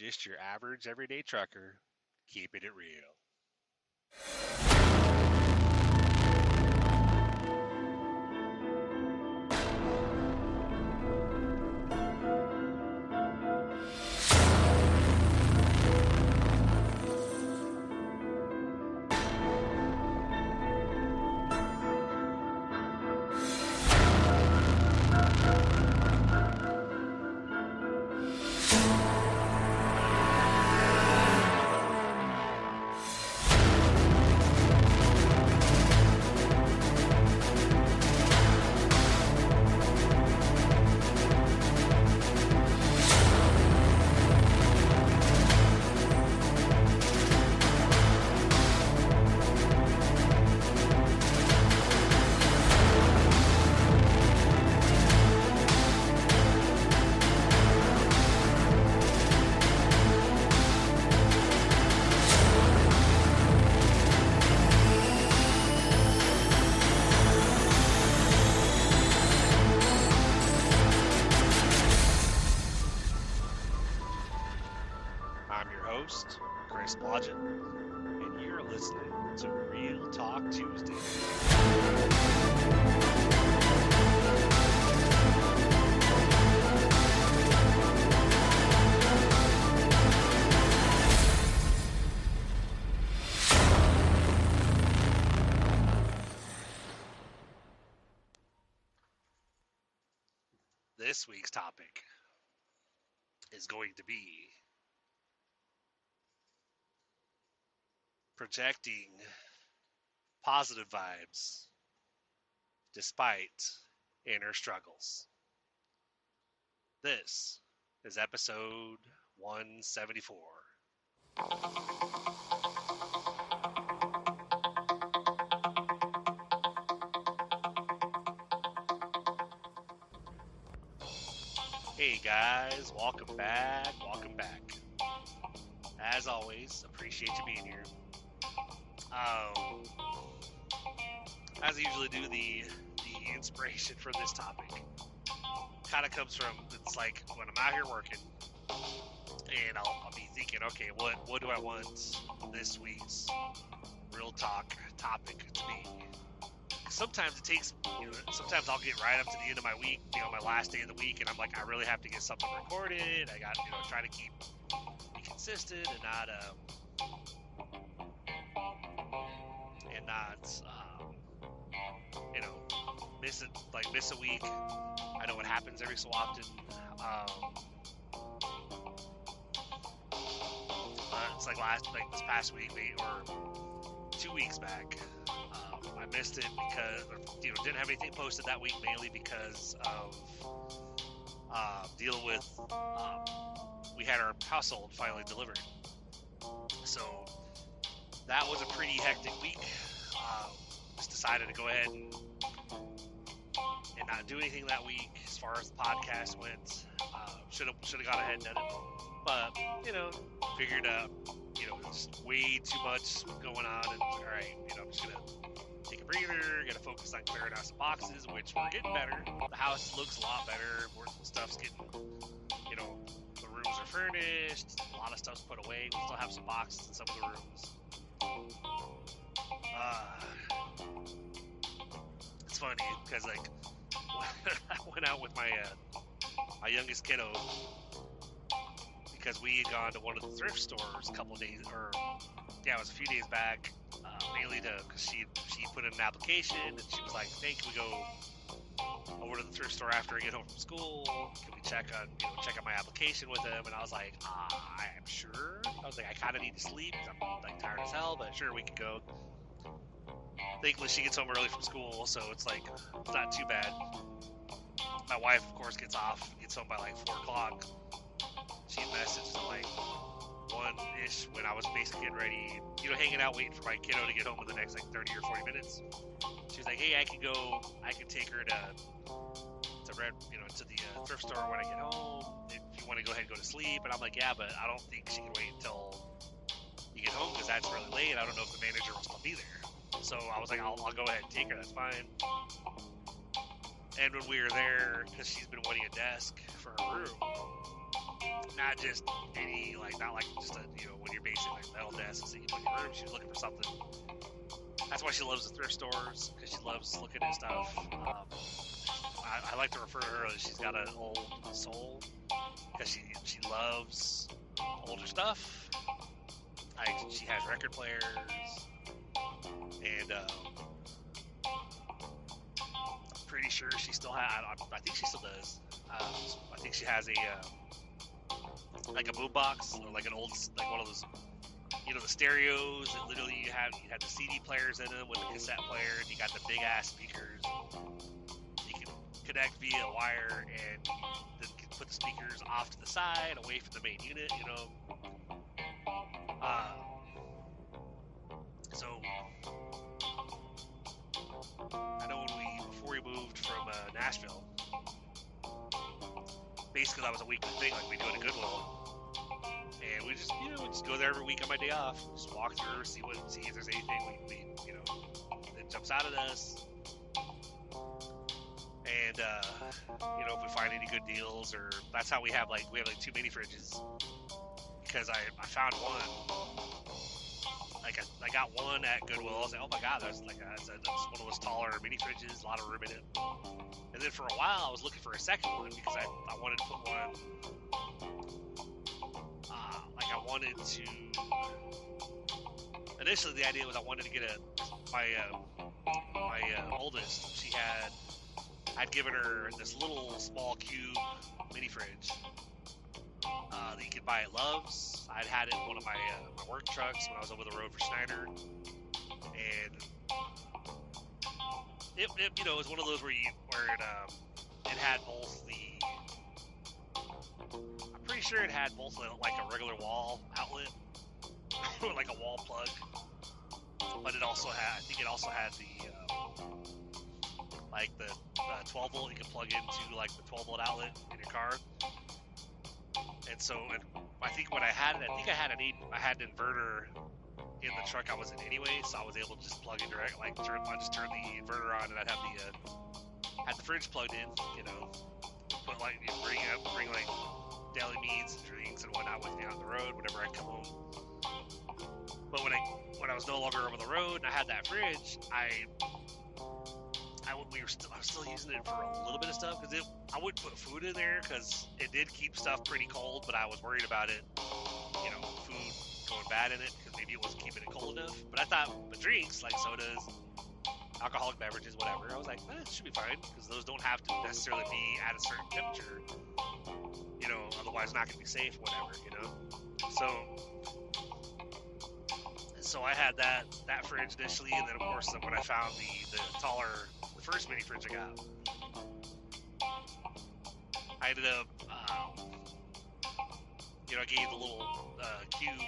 just your average everyday trucker, keeping it real. I'm your host, Chris Blodgett, and you're listening to Real Talk Tuesday. This week's topic is going to be projecting positive vibes despite inner struggles. This is episode 174. Hey guys, welcome back. As always, appreciate you being here. As I usually do, the inspiration for this topic kind of comes from, it's like when I'm out here working and I'll be thinking, okay, what do I want this week's real talk topic to be? Sometimes it takes, sometimes I'll get right up to the end of my week, my last day of the week, and I'm like, I really have to get something recorded. I got, try to be consistent and not miss a week. I know what happens every so often. It's like this past week, or 2 weeks back, I missed it because, didn't have anything posted that week, mainly because of dealing with, we had our household finally delivered. So that was a pretty hectic week. Just decided to go ahead and not do anything that week as far as the podcast went. Should have gone ahead and done it, but figured just way too much going on, and all right, I'm just gonna take a breather. Gotta focus on clearing out some boxes, which we're getting better. The house looks a lot better. Stuff's getting, the rooms are furnished. A lot of stuff's put away. We still have some boxes in some of the rooms. It's funny because I went out with my youngest kiddo because we had gone to one of the thrift stores a couple of days, it was a few days back, mainly because she put in an application and she was like, hey, can we go over to the thrift store after I get home from school? Can we check on my application with them? And I was like, I'm sure. I was like, I kind of need to sleep because I'm tired as hell, but sure, we could go. Thankfully, she gets home early from school, so it's not too bad. My wife, of course, gets home by 4 o'clock. She messaged at 1-ish when I was basically getting ready, hanging out, waiting for my kiddo to get home in the next 30 or 40 minutes. She was like, hey, I can take her to the thrift store when I get home. If you want to go ahead and go to sleep. And I'm like, yeah, but I don't think she can wait until you get home because that's really late. I don't know if the manager will still be there. So I was like, I'll go ahead and take her. That's fine. And when we were there, because she's been wanting a desk for her room, not just any, like, not like just a, you know, when you're basically like metal desks that you put in your room. She's looking for something. That's why she loves the thrift stores, because she loves looking at stuff. I like to refer to her as she's got an old soul, because she loves older stuff. She has record players, and pretty sure she still has. I think she still does. I think she has a like a boombox, or like an old, like one of those, you know, the stereos that literally you had the CD players in them with the cassette player, and you got the big ass speakers. You can connect via wire, and then you can put the speakers off to the side, away from the main unit. You know. So I know before we moved from Nashville, basically that was a weekly thing, like we do at a Goodwill, and we just, you know, just go there every week on my day off, just walk through, see if there's anything we you know, that jumps out at us, and you know, if we find any good deals, or that's how we have like 2 mini fridges, because I found one. Like I got one at Goodwill. I was like, oh my god, that's one of those taller mini fridges, a lot of room in it. And then for a while, I was looking for a second one, because I wanted to put one. I wanted to. Initially, the idea was I wanted to get my oldest. I'd given her this little small cube mini fridge that you could buy at Love's. I'd had it in one of my work trucks when I was over the road for Schneider, and it you know, it was one of those where it had both the. I'm pretty sure it had both like a regular wall outlet, like a wall plug, but it also had. I think it also had the like the 12 volt you can plug into, like the 12 volt outlet in your car. And so, I think when I had it, I had an inverter in the truck I was in anyway, so I was able to just plug in direct, like I just turned the inverter on, and I'd have the fridge plugged in, you know, put like, you know, bring like daily meats and drinks and whatnot with me on the road whenever I come home. But when I was no longer over the road and I had that fridge, I was still using it for a little bit of stuff, because I wouldn't put food in there because it did keep stuff pretty cold, but I was worried about it, you know, food going bad in it, because maybe it wasn't keeping it cold enough. But I thought the drinks, like sodas, alcoholic beverages, whatever, I was like, it should be fine, because those don't have to necessarily be at a certain temperature, you know, otherwise it's not going to be safe, whatever, you know. So I had that fridge initially, and then of course when I found the first mini fridge I got, I ended up, you know, I gave the little cube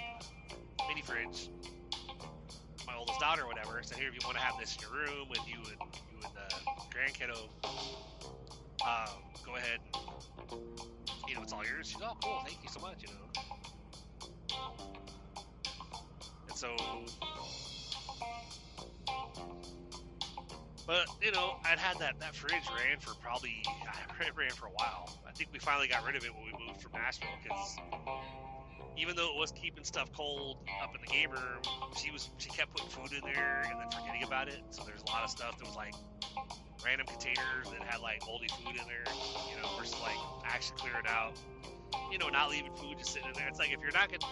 mini fridge to my oldest daughter or whatever. So here, if you want to have this in your room with you and grandkiddo, go ahead. You know, it's all yours. She's, oh, cool, thank you so much. You know. And so, but you know, I'd had that fridge ran for a while. I think we finally got rid of it when we moved from Nashville, because even though it was keeping stuff cold up in the game room, she kept putting food in there and then forgetting about it. So there's a lot of stuff that was like random containers that had like moldy food in there, you know, versus like actually clearing out, you know, not leaving food just sitting in there. It's like, if you're not gonna,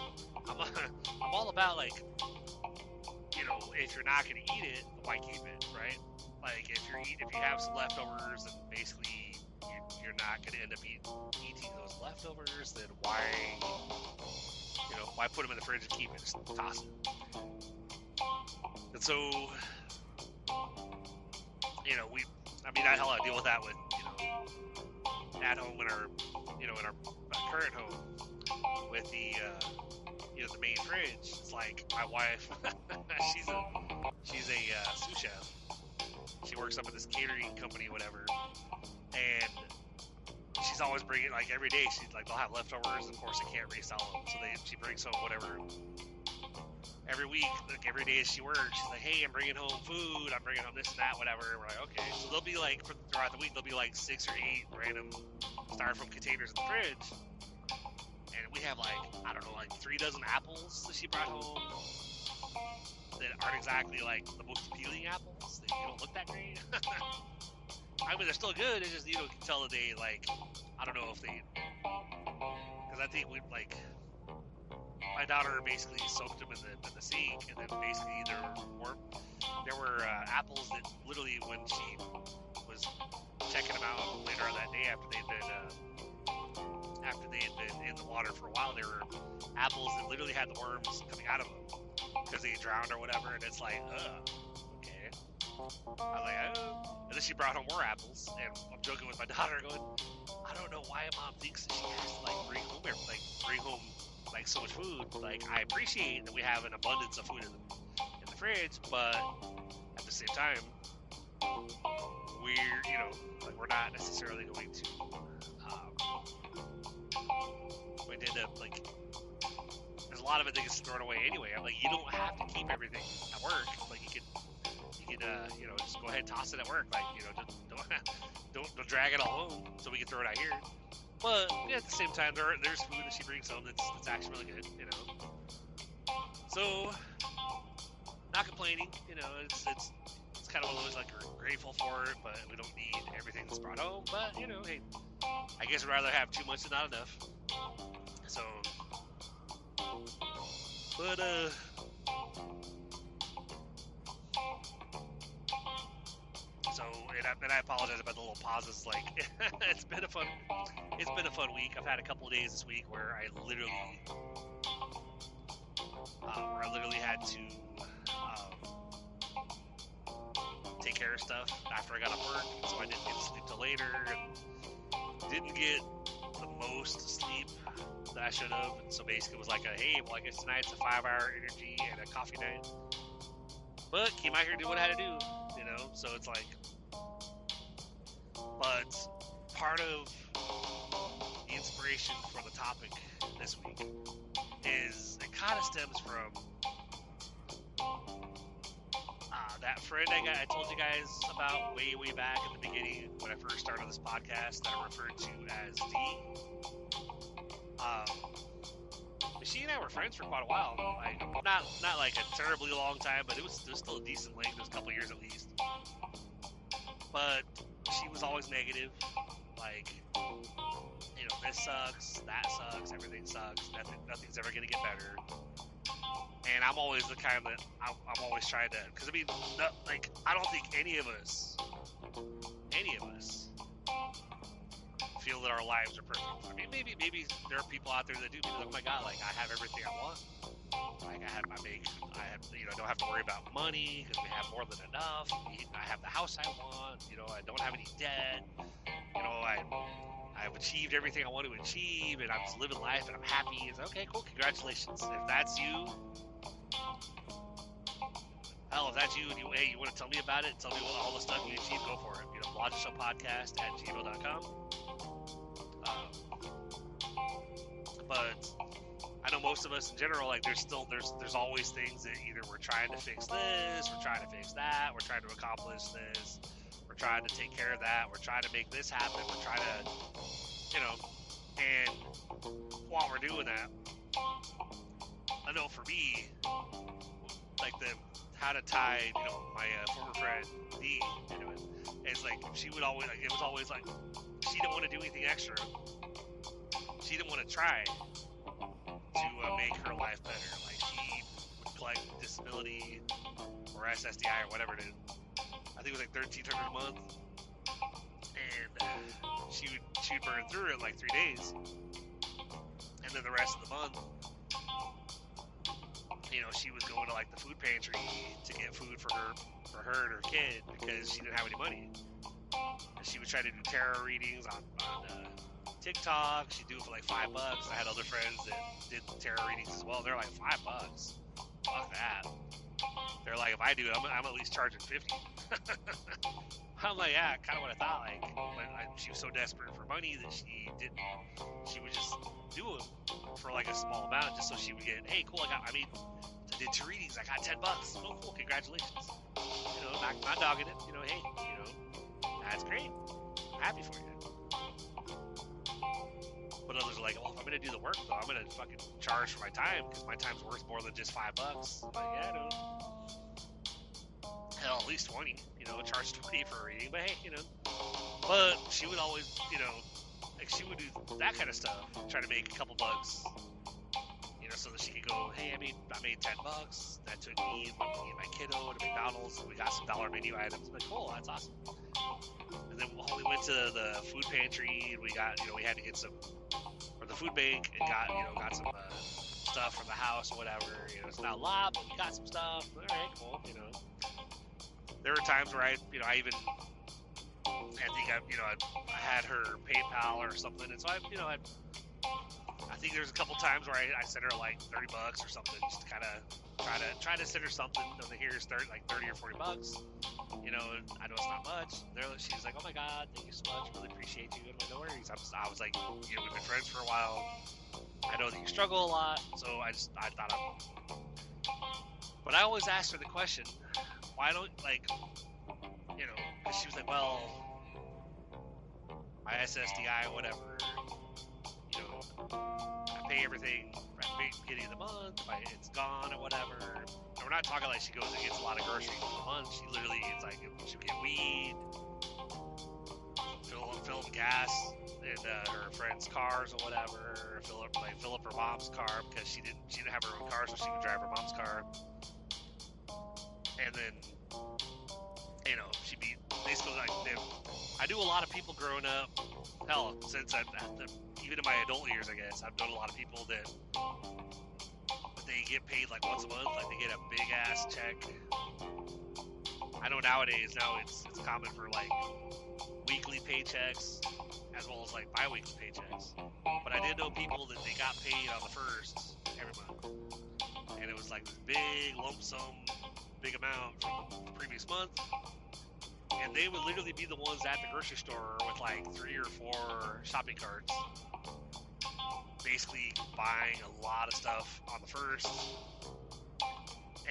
I'm all about, like, you know, if you're not gonna eat it, why keep it, right? Like, if you have some leftovers and basically you're not gonna end up eating those leftovers, then why put them in the fridge and keep it? Just toss it. And so, you know, I deal with that with, you know, at home in our current home with the, you know, the main fridge. It's like my wife, she's a sous chef. She works up at this catering company, whatever, and she's always bringing, like, every day. She's like, they'll have leftovers. Of course, they can't resell them, so she brings home whatever. Every week, like every day as she works, she's like, hey, I'm bringing home food. I'm bringing home this and that, whatever. And we're like, okay. So there'll be like, throughout the week, there'll be like 6 or 8 random styrofoam containers in the fridge. we have like, I don't know, like 3 dozen apples that she brought home that aren't exactly like the most appealing apples. They don't look that great. I mean, they're still good. It's just, you know, you can tell that they, like, I don't know if they, because I think we, like, my daughter basically soaked them in the sink, and then basically there were apples that literally, when she was checking them out later on that day after they had been in the water for a while, there were apples that literally had the worms coming out of them because they drowned or whatever, and it's like, okay. I was like, oh. And then she brought home more apples, and I'm joking with my daughter, going, I don't know why Mom thinks that she has to like bring home like so much food. Like, I appreciate that we have an abundance of food in the fridge, but at the same time, we're not necessarily going to. We did like. There's a lot of it that gets thrown away anyway. I'm like, you don't have to keep everything at work. Like, you can just go ahead and toss it at work. Like, you know, just don't drag it all home so we can throw it out here. But yeah, at the same time, there's food that she brings home that's actually really good, you know. So, not complaining, you know. It's kind of one of those, like, we're grateful for it, but we don't need everything that's brought home. But, you know, hey, I guess we'd rather have too much than not enough. So, but so, and I apologize about the little pauses. Like, it's been a fun week. I've had a couple of days this week where I literally had to take care of stuff after I got off work, so I didn't get to sleep till later, and didn't get the most sleep that I should have. And so basically, it was like hey, well, I guess tonight's a 5-hour energy and a coffee night. But came out here and did what I had to do, you know. So it's like, but part of the inspiration for the topic this week is it kind of stems from that friend I told you guys about way back at the beginning when I first started this podcast that I referred to as D. She and I were friends for quite a while. Like, not like a terribly long time, but it was still a decent length. It was a couple years at least. But she was always negative. Like, you know, this sucks, that sucks, everything sucks, nothing's ever gonna get better. And I'm always the kind that I'm always trying to, because I mean, like, I don't think any of us feel that our lives are perfect. I mean, maybe there are people out there that do. Be like, oh my God, like, I have everything I want. Like, don't have to worry about money because we have more than enough. I have the house I want. You know, I don't have any debt. You know, I've achieved everything I want to achieve, and I'm just living life, and I'm happy. It's okay, cool, congratulations. If that's you, hell, if that's you, and you want to tell me about it, tell me all the stuff you achieved, go for it. You know, blogshowpodcast@gmail.com. But I know most of us in general, like, there's always things that either we're trying to fix this, we're trying to fix that, we're trying to accomplish this, we're trying to take care of that, we're trying to make this happen, we're trying to, you know, and while we're doing that, I know for me, like, how to tie, you know, my former friend D into it, it's like, she would always, like, it was always like, she didn't want to do anything extra. She didn't want to try to make her life better. Like, she would collect disability or SSDI or whatever it is. I think it was like $1,300 a month, and she would burn through it in like 3 days, and then the rest of the month, you know, she was going to like the food pantry to get food for her and her kid because she didn't have any money. And she would try to do tarot readings on TikTok. She'd do it for like $5. I had other friends that did tarot readings as well. They're like, $5? Fuck that. They're like, if I do it, I'm at least charging $50. I'm like, yeah, kind of what I thought. Like, but she was so desperate for money that she would just do it for like a small amount just so she would get, hey, cool, I did 2 readings, I got $10. Oh, cool, congratulations. You know, not dogging it. You know, hey, you know, that's great. I'm happy for you. But others are like, well, if I'm gonna do the work though, I'm gonna fucking charge for my time because my time's worth more than just $5. I'm like, yeah, dude. Hell, at least 20. You know, charge 20 for a reading. But hey, you know. But she would always, you know, like she would do that kind of stuff, try to make a couple bucks. You know, so that she could go, hey, I made $10. That took me and my kiddo to McDonald's, and we got some dollar menu items. I'm like, cool, that's awesome. And then we went to the food pantry, and we got, you know, we had to get some, or the food bank, and got some stuff from the house or whatever. You know, it's not a lot, but we got some stuff. All right, cool. You know, there were times where I think I had her PayPal or something, and so I think there's a couple times where I sent her like $30 or something, just to kind of try to send her something. And here's like $30 or $40. You know, I know it's not much. She's like, oh my God, thank you so much, really appreciate you. And I'm like, no worries. I was like, you know, we've been friends for a while. I know that you struggle a lot, so I thought but I always asked her the question, why don't, like, you know, because she was like, well, my SSDI, whatever, you know, I pay everything at the beginning of the month, it's gone or whatever. And we're not talking like she goes and gets a lot of groceries a month. She literally, it's like, she'll get weed, fill up gas in her friends' cars or whatever, fill up her mom's car because she didn't have her own car, so she would drive her mom's car. And then, you know, she'd be basically like, I knew a lot of people growing up. Hell, since even in my adult years, I guess I've known a lot of people that they get paid like once a month, like they get a big ass check. I know nowadays it's common for like weekly paychecks as well as like bi-weekly paychecks. But I did know people that they got paid on the 1st every month, and it was like this big lump sum, big amount from the previous month. And they would literally be the ones at the grocery store with like 3 or 4 shopping carts, basically buying a lot of stuff on the 1st.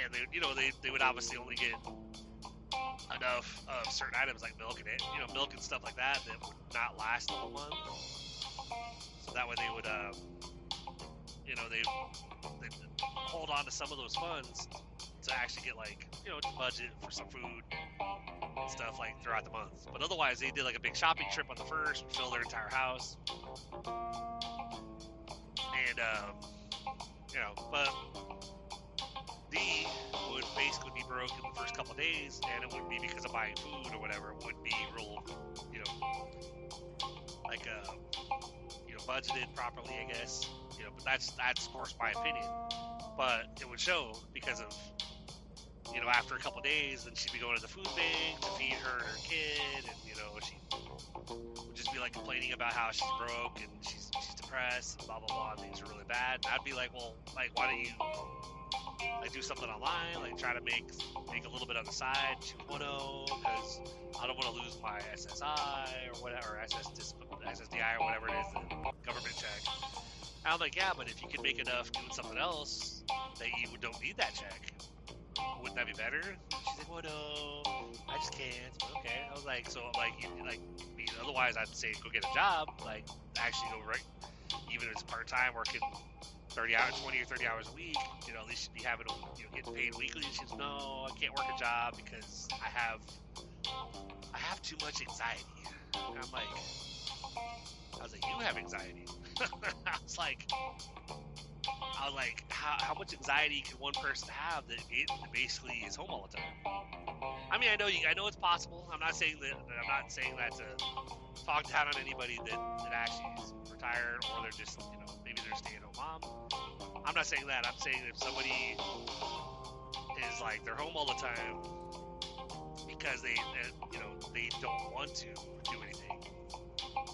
And they would obviously only get enough of certain items like milk and stuff like that would not last the whole month. So that way they would, they'd hold on to some of those funds to actually get to budget for some food and stuff like throughout the month. But otherwise they did like a big shopping trip on the 1st, fill their entire house. And, but D would basically be broke in the first couple of days, and it wouldn't be because of buying food or whatever. It would be real, budgeted properly, I guess. But that's of course my opinion. But it would show because of, after a couple of days, then she'd be going to the food bank to feed her and her kid, and she would just be like complaining about how she's broke and she's depressed and blah blah blah, and things are really bad. And I'd be like, well, why don't you do something online, try to make a little bit on the side? She would, no, because I don't want to lose my SSI or whatever, SSDI or whatever it is, the government check. And I'm like, yeah, but if you could make enough doing something else that you don't need that check, wouldn't that be better? She's like, well, no, I just can't. But okay. I was like, otherwise I'd say go get a job, actually go right, even if it's part-time, working 30 hours, 20 or 30 hours a week, at least you'd be having to, get paid weekly. And she goes, no, I can't work a job because I have too much anxiety. And I was like, you have anxiety? I was like, how much anxiety can one person have that it basically is home all the time? I mean, I know it's possible. I'm not saying that to talk down on anybody that actually is retired, or they're just, maybe they're a stay-at-home mom. I'm not saying that. I'm saying if somebody is they're home all the time because they don't want to do anything,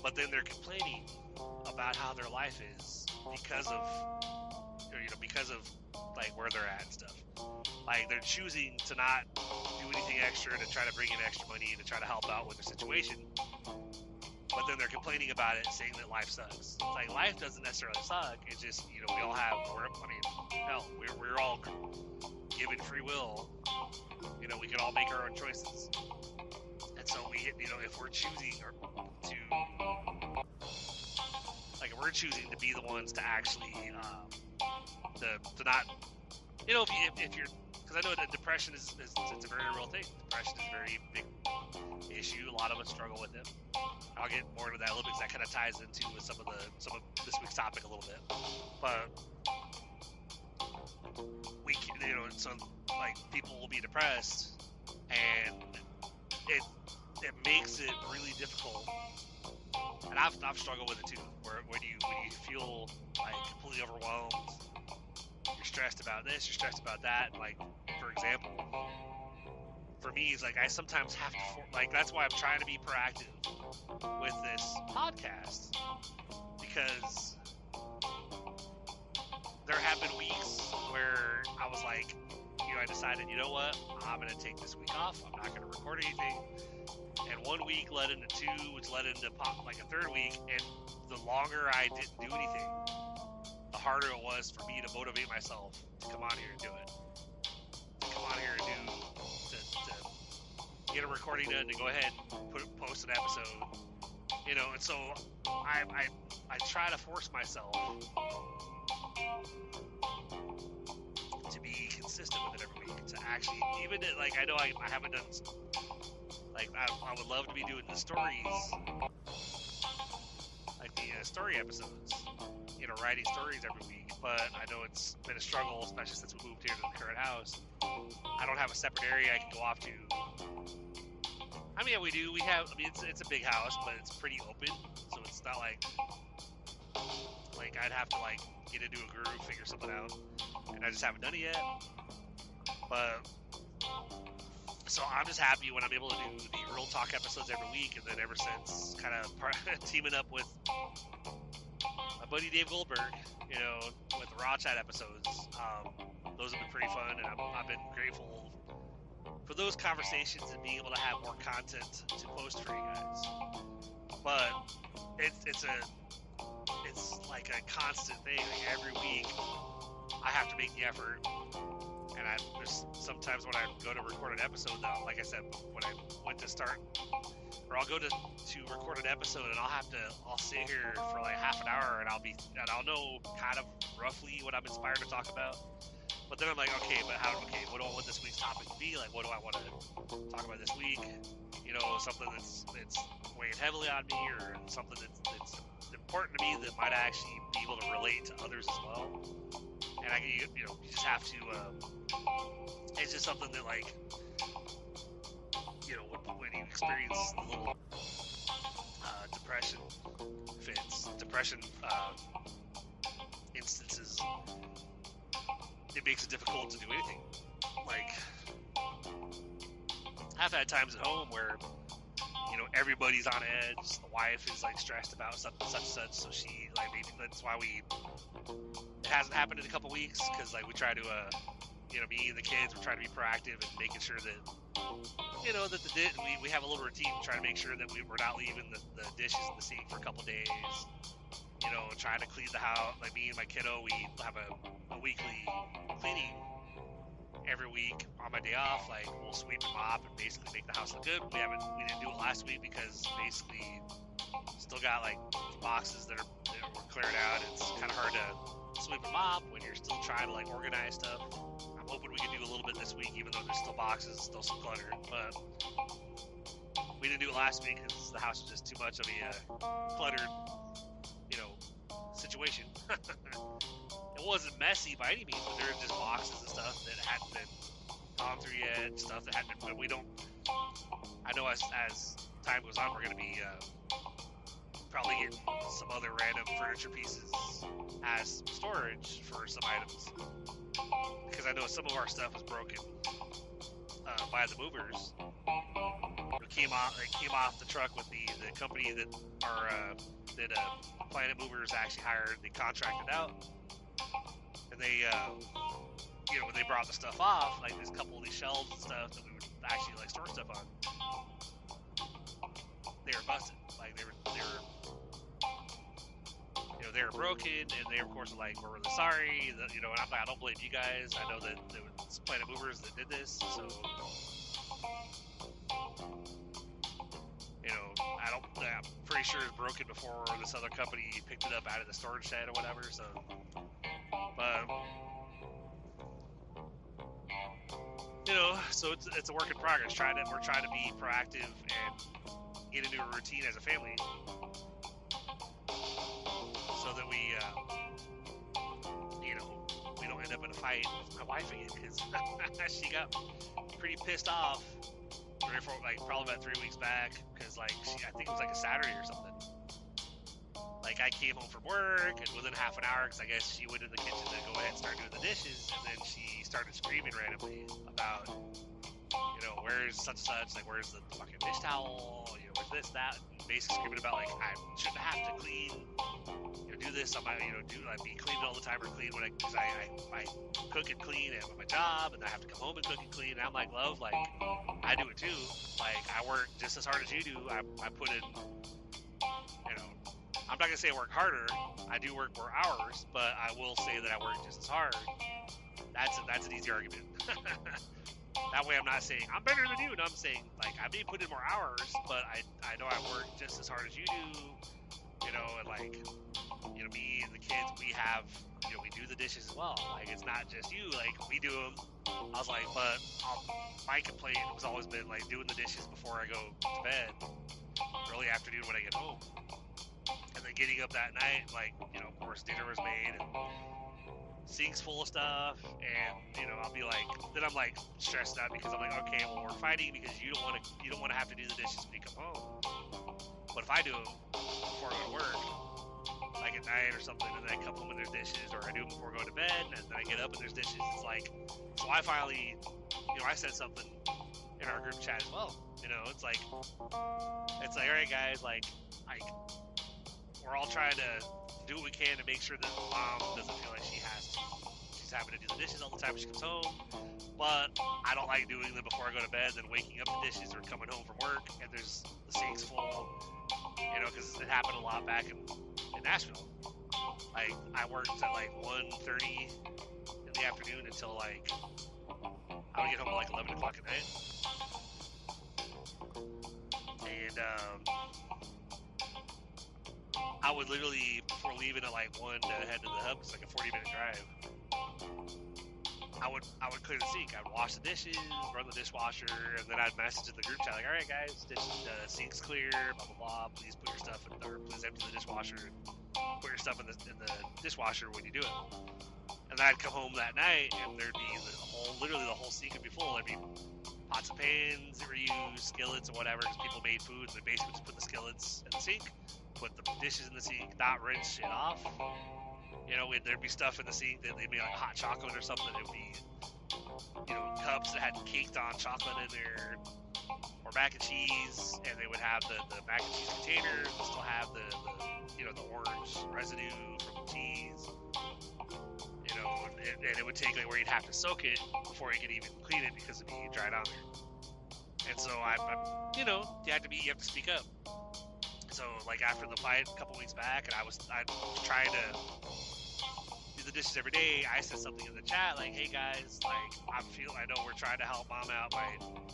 but then they're complaining about how their life is because of where they're at and stuff. They're choosing to not do anything extra to try to bring in extra money to try to help out with their situation. But then they're complaining about it, saying that life sucks. It's like, life doesn't necessarily suck. It's just, we all have, we're all given free will. We can all make our own choices. And so if we're choosing to, we're choosing to be the ones to actually to not, you know, if you're, because I know that depression is it's a very real thing. Depression is a very big issue. A lot of us struggle with it. I'll get more into that a little bit because that kind of ties into some of this week's topic a little bit. But we, you know, so like people will be depressed, and it makes it really difficult. And I've struggled with it too. Where when you feel like completely overwhelmed, you're stressed about this, you're stressed about that. Like, for example, for me, it's like I sometimes have to, like, that's why I'm trying to be proactive with this podcast, because there have been weeks where I was like, you know, I decided, you know what, I'm going to take this week off. I'm not going to record anything. And 1 week led into 2, which led into like a 3rd week. And the longer I didn't do anything, the harder it was for me to motivate myself to come on here and do it. To come on here and to get a recording done, to go ahead and post an episode. You know, and so I try to force myself to be consistent with it every week. To actually, even like I know I haven't done, like I would love to be doing the stories, like the story episodes, you know, writing stories every week. But I know it's been a struggle, especially since we moved here to the current house. I don't have a separate area I can go off to. I mean, yeah, we do. We have. I mean, it's a big house, but it's pretty open, so it's not like I'd have to like get into a groove, figure something out, and I just haven't done it yet. But so I'm just happy when I'm able to do the Real Talk episodes every week, and then ever since kind of teaming up with my buddy Dave Goldberg, you know, with the Raw Chat episodes, those have been pretty fun, and I've been grateful for those conversations and being able to have more content to post for you guys. But it's like a constant thing. Like every week, I have to make the effort. And there's sometimes when I go to record an episode, though, like I said, when I went to start, or I'll go to record an episode, and I'll sit here for like half an hour, and I'll know kind of roughly what I'm inspired to talk about. But then I'm like, okay, what do I want this week's topic to be? Like, what do I want to talk about this week? You know, something that's weighing heavily on me, or something that's important to me that might actually be able to relate to others as well. And you just have to. It's just something that, like, you know, when you experience the little depression fits, instances, it makes it difficult to do anything. Like, I've had times at home where, you know, everybody's on edge. The wife is like stressed about such and such, so she, like, maybe that's why it hasn't happened in a couple weeks, because like we try to you know, me and the kids, we're trying to be proactive and making sure that, you know, that we have a little routine, trying to make sure that we're not leaving the dishes in the sink for a couple days. You know, trying to clean the house. Like, me and my kiddo, we have a weekly cleaning every week on my day off. Like, we'll sweep and mop and basically make the house look good. We didn't do it last week because basically still got like boxes that were cleared out. It's kind of hard to sweep and mop when you're still trying to like organize stuff. I'm hoping we can do a little bit this week, even though there's still boxes, still some clutter. But we didn't do it last week because the house was just too much of a cluttered, you know, situation. It wasn't messy by any means, but there were just boxes and stuff that hadn't been gone through yet, stuff that hadn't been. But we don't. I know as time goes on, we're going to be probably getting some other random furniture pieces as storage for some items, because I know some of our stuff was broken by the movers. It came off the truck with the company that Planet Movers actually hired. They contracted out, and they you know, when they brought the stuff off, like there's a couple of these shelves and stuff that we would actually like store stuff on, they were busted. Like they were you know, they were broken, and they of course were like, we're really sorry, you know. And I'm like, I don't blame you guys. I know that there was Planet Movers that did this, so you know, pretty sure is broken before this other company picked it up out of the storage shed or whatever. So, but you know, so it's a work in progress. We're trying to be proactive and get into a routine as a family, so that we, you know, we don't end up in a fight with my wife again, because she got pretty pissed off. Probably about 3 weeks back, because I think it was like a Saturday or something. Like, I came home from work, and within half an hour, because I guess she went in the kitchen to go ahead and start doing the dishes, and then she started screaming randomly about, you know, where's such and such, like, where's the fucking dish towel, you know, where's this, that, and basically screaming about, like, I shouldn't have to clean, you know, do this on my, you know, be cleaning all the time, or clean because I cook and clean at my job, and I have to come home and cook and clean, and I'm like, love, like, I do it too. Like, I work just as hard as you do. I put in, you know, I'm not gonna say I work harder. I do work more hours, but I will say that I work just as hard. That's an easy argument. That way I'm not saying I'm better than you, and I'm saying, like, I may put in more hours, but I know I work just as hard as you do, you know, and, like, you know, me and the kids, we have, you know, we do the dishes as well. Like, it's not just you, like, we do them. I was like, but my complaint has always been, like, doing the dishes before I go to bed, early afternoon when I get home, and then getting up that night, like, you know, of course, dinner was made, and sink's full of stuff, and, you know, I'll be like, then I'm like stressed out, because I'm like, okay, well, we're fighting because you don't want to have to do the dishes when you come home. But if I do them before I go to work, like at night or something, and then I come home and there's dishes, or I do them before I go to bed, and then I get up and there's dishes, it's like, so I finally, you know, I said something in our group chat as well, you know, it's like, all right, guys, like, we're all trying to do what we can to make sure that mom doesn't feel like she's having to do the dishes all the time when she comes home, but I don't like doing them before I go to bed, then waking up the dishes, or coming home from work and there's the sink's full, you know, because it happened a lot back in Nashville. Like, I worked at like 1:30 in the afternoon until like, I would get home at like 11 o'clock at night, and I would literally, before leaving at like 1 to head to the hub, it's like a 40-minute drive, I would clear the sink. I'd wash the dishes, run the dishwasher, and then I'd message in the group chat like, all right, guys, sink's clear, blah blah blah. Please put your stuff in, or please empty the dishwasher. Put your stuff in the dishwasher when you do it. And then I'd come home that night, and there'd be literally the whole sink would be full. There'd be pots and pans that were used, skillets or whatever, because people made food, and they basically just put the skillets in the sink, put the dishes in the sink, not rinse shit off. You know, there'd be stuff in the sink that they'd be like hot chocolate or something. It would be, you know, cups that had caked on chocolate in there, or mac and cheese, and they would have the mac and cheese container, still have the you know, the orange residue from the cheese. You know, and it would take like where you'd have to soak it before you could even clean it, because it'd be dried on there. And so I you know, you have to speak up. So like after the fight a couple weeks back, and I was trying to do the dishes every day, I said something in the chat like, hey guys, like, I know we're trying to help mom out by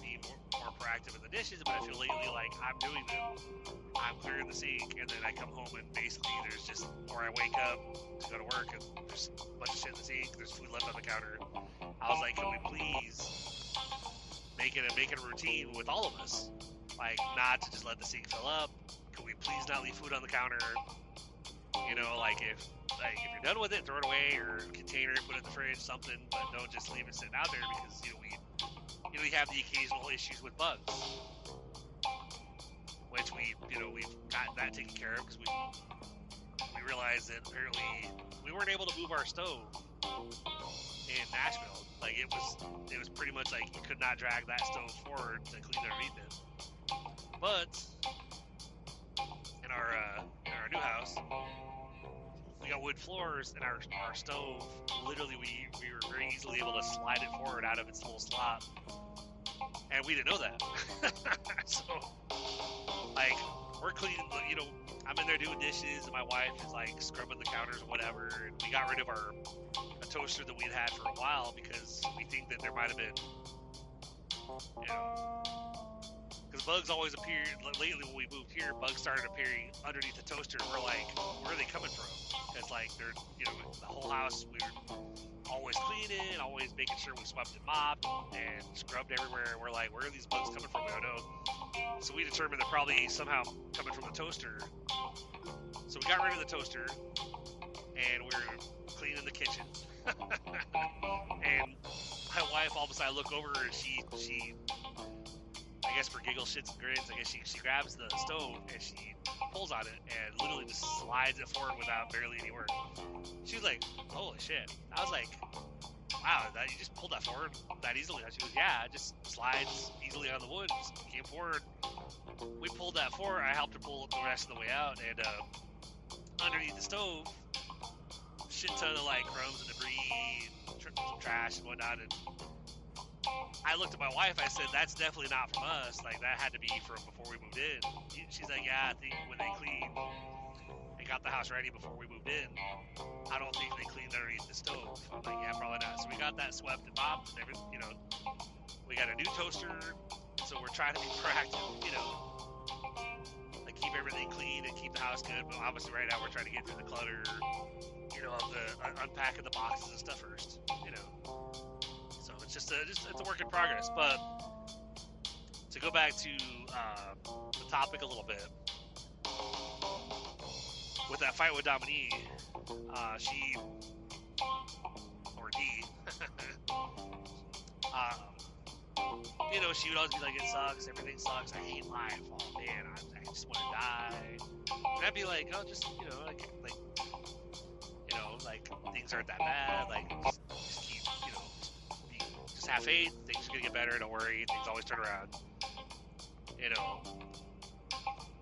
being more proactive in the dishes, but I feel lately like I'm doing them. I'm clearing the sink, and then I come home and basically there's just, or I wake up to go to work and there's a bunch of shit in the sink, there's food left on the counter. I was like, can we please make it a routine with all of us? Like, not to just let the sink fill up. Can we please not leave food on the counter? You know, like if you're done with it, throw it away, or container it, put it in the fridge, something, but don't just leave it sitting out there, because, you know, we have the occasional issues with bugs, which we've gotten that taken care of, because we realized that apparently we weren't able to move our stove in Nashville. Like, it was pretty much like you could not drag that stove forward to clean underneath it. But in our new house, we got wood floors, and our stove, literally we were very easily able to slide it forward out of its little slot, and we didn't know that. So, like, we're cleaning, you know, I'm in there doing dishes, and my wife is like scrubbing the counters or whatever, and we got rid of a toaster that we'd had for a while, because we think that there might have been, you know, because bugs always appear. Lately, when we moved here, bugs started appearing underneath the toaster. And we're like, where are they coming from? Because like they're, you know, the whole house we were always cleaning, always making sure we swept and mopped and scrubbed everywhere. And we're like, where are these bugs coming from? We don't know. So we determined they're probably somehow coming from the toaster. So we got rid of the toaster and we were cleaning the kitchen. And my wife, all of a sudden, I look over and she, I guess for giggles, shits, and grins, I guess she grabs the stove and she pulls on it and literally just slides it forward without barely any work. She was like, holy shit. I was like, wow, you just pulled that forward that easily. She goes, yeah, it just slides easily on the wood. Just came forward. We pulled that forward. I helped her pull it the rest of the way out. And underneath the stove, shit ton of like crumbs and debris and trash and whatnot. And I looked at my wife. I said, "That's definitely not from us. Like that had to be from before we moved in." She's like, "Yeah, I think when they cleaned and got the house ready before we moved in, I don't think they cleaned underneath the stove." I'm like, "Yeah, probably not." So we got that swept and mopped and everything. You know, we got a new toaster, so we're trying to be proactive. You know, like keep everything clean and keep the house good. But obviously, right now we're trying to get through the clutter. You know, of the unpacking the boxes and stuff first. You know. It's a work in progress. But to go back to the topic a little bit, with that fight with Dominique, she or D, you know, she would always be like, "It sucks, everything sucks, I hate life, oh man, I just want to die." And I'd be like, "Oh, just you know, like you know, like things aren't that bad, like just keep, you know." Just have faith, things are gonna get better, don't worry, things always turn around, you know.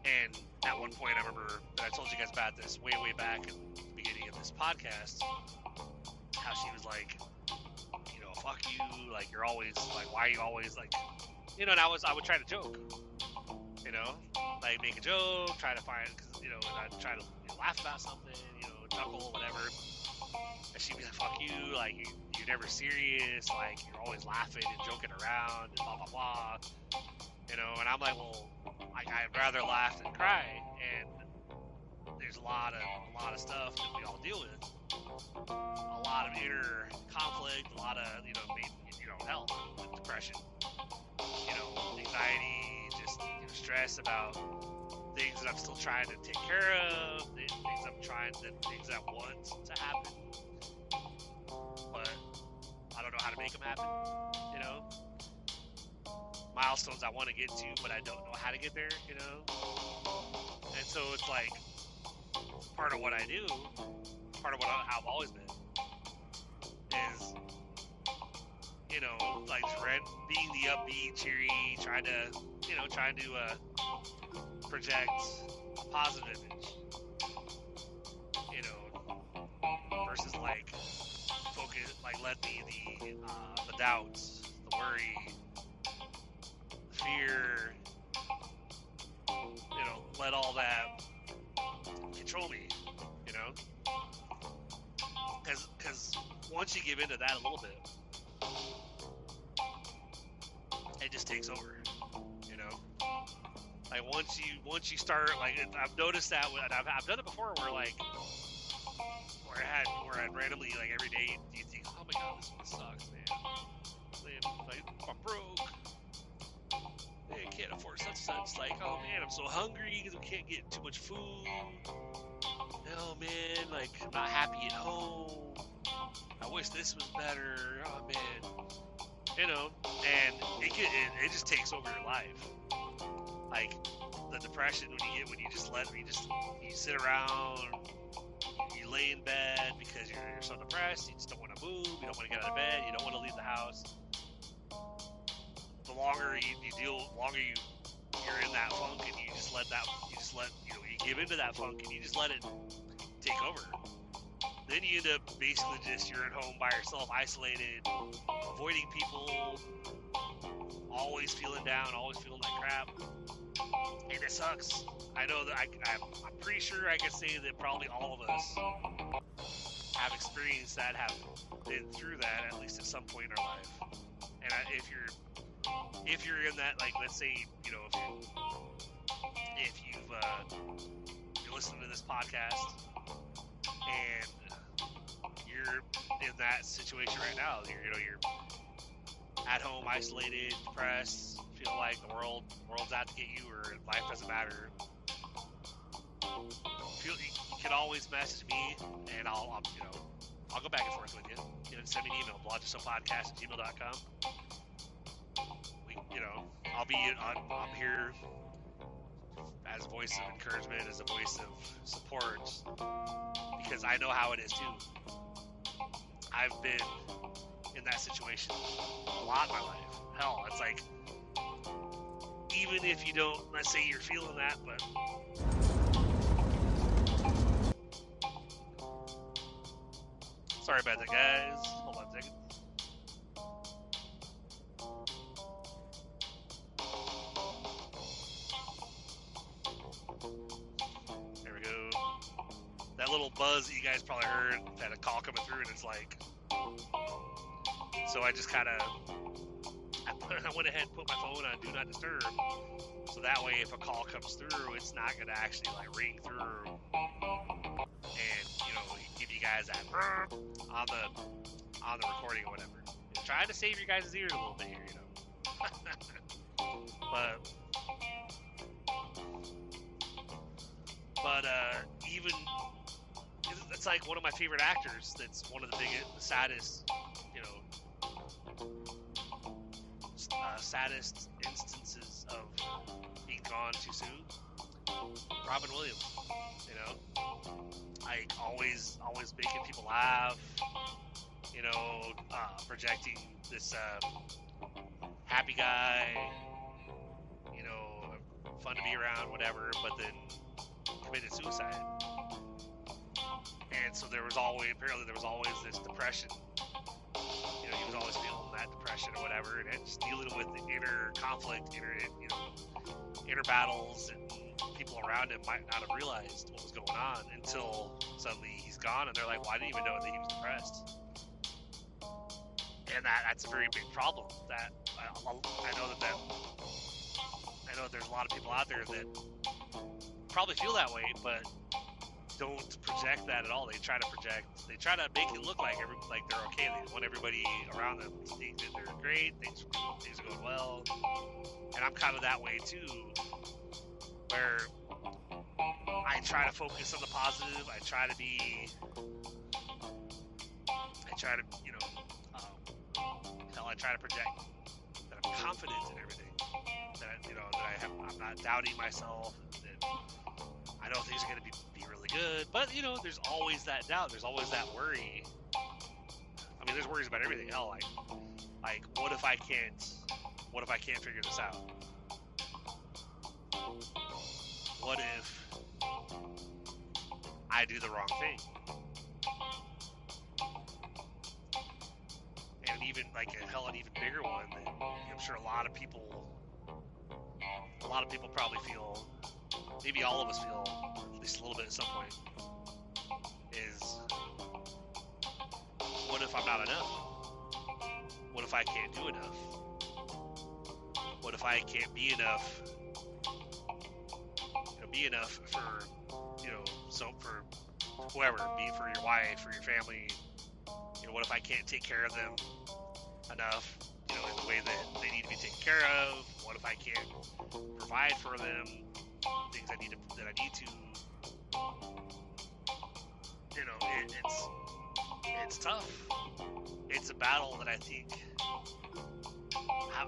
And at one point, I remember that I told you guys about this way back in the beginning of this podcast, how she was like, you know, fuck you, like you're always like, why are you always like, you know. And I would try to joke, you know, like make a joke, try to find, cause, you know, and I'd try to laugh about something, you know, chuckle, whatever. And she'd be like, fuck you, like you're never serious, like you're always laughing and joking around and blah blah blah, you know. And I'm like, well, like I'd rather laugh than cry, and there's a lot of stuff that we all deal with, a lot of inner conflict, a lot of, you know, health, depression, you know, anxiety, just, you know, stress about things that I'm still trying to take care of, things that I want to happen, but I don't know how to make them happen, you know. Milestones I want to get to, but I don't know how to get there, you know. And so it's like part of what I do, part of what I've always been, is, you know, like being the upbeat, cheery, trying to project a positive image, you know, versus like focus, like let the doubts, the worry, the fear, you know, let all that control me, you know, because once you give into that a little bit, it just takes over, you know. Like once you start, like I've noticed that, and I've done it before, where I'd randomly, like every day, you think, oh my god, this one sucks, man. Like I'm broke. I can't afford such and such. Like, oh man, I'm so hungry because we can't get too much food. Oh man, like I'm not happy at home. I wish this was better. Oh man, you know, and it just takes over your life. Like the depression when you sit around, you lay in bed because you're so depressed. You just don't want to move. You don't want to get out of bed. You don't want to leave the house. The longer you're in that funk, and you give into that funk, and you just let it take over. Then you end up basically you're at home by yourself, isolated, avoiding people, always feeling down, always feeling like crap, and it sucks. I know that I'm pretty sure I can say that probably all of us have experienced that, have been through that at least at some point in our life. And if you're if you're in that, like, let's say, you know, if you're listening to this podcast and you're in that situation right now, you're at home, isolated, depressed, feel like the world's out to get you, or life doesn't matter. You can always message me, and I'll go back and forth with you. You know, send me an email, blogdisopodcast@gmail.com. I'm here as a voice of encouragement, as a voice of support, because I know how it is too. I've been in that situation a lot in my life. Hell, it's like, even if you don't, let's say you're feeling that, but sorry about that, guys. Hold on a second. There we go. That little buzz that you guys probably heard, had a call coming through, and it's like, so I just kind of, I went ahead and put my phone on Do Not Disturb, so that way if a call comes through, it's not going to actually like ring through and, you know, give you guys that on the recording or whatever. Trying to save your guys' ears a little bit here, you know. but even, it's like one of my favorite actors that's one of the saddest, you know, saddest instances of being gone too soon. Robin Williams, you know, like always making people laugh, you know, projecting this happy guy, you know, fun to be around, whatever, but then committed suicide. And so apparently there was always this depression. You know, he was always feeling that depression or whatever, and just dealing with the inner conflict, inner battles, and people around him might not have realized what was going on until suddenly he's gone, and they're like, well, I didn't even know that he was depressed. And that's a very big problem. That I know that there's a lot of people out there that probably feel that way, but don't project that at all. They try to make it look like they're okay. They want everybody around them to think that they're great, things are going well. And I'm kind of that way too, where I try to focus on the positive. I try to, I try to project that I'm confident in everything. I'm not doubting myself. That I know things are going to be really good, but you know, there's always that doubt. There's always that worry. I mean, there's worries about everything. Hell, like what if I can't figure this out? What if I do the wrong thing? And even an even bigger one that I'm sure a lot of people probably feel, maybe all of us feel at least a little bit at some point, is what if I'm not enough? What if I can't do enough? What if I can't be enough? Be enough for, for whoever, be it for your wife, for your family. What if I can't take care of them enough, in the way that they need to be taken care of? What if I can't provide for them things that I need to? It's tough. It's a battle that I think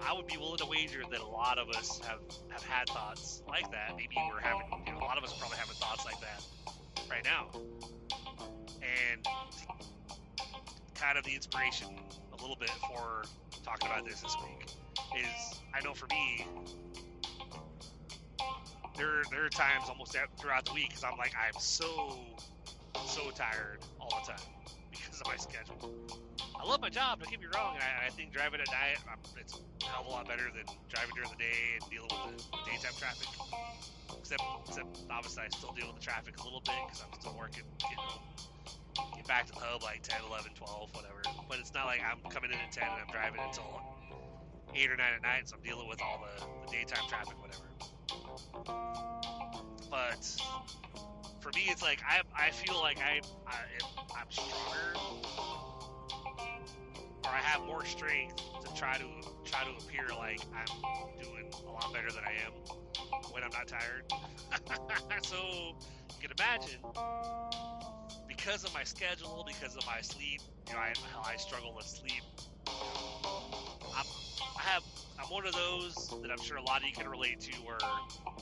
I would be willing to wager that a lot of us have had thoughts like that. Maybe we're having, a lot of us are probably having thoughts like that right now. And kind of the inspiration a little bit for talking about this week is, I know for me, there are times almost throughout the week because I'm so tired all the time because of my schedule. I love my job, don't get me wrong, and I think driving at night, it's a hell of a lot better than driving during the day and dealing with the daytime traffic. Except obviously I still deal with the traffic a little bit because I'm still working, getting home, get back to the hub like 10, 11, 12, whatever. But it's not like I'm coming in at 10 and I'm driving until, 8 or 9 at night, so I'm dealing with all the daytime traffic, whatever. But for me, it's like I feel like I'm stronger, or I have more strength to try to appear like I'm doing a lot better than I am when I'm not tired. So you can imagine, because of my schedule, because of my sleep, how I struggle with sleep. I'm one of those that I'm sure a lot of you can relate to, where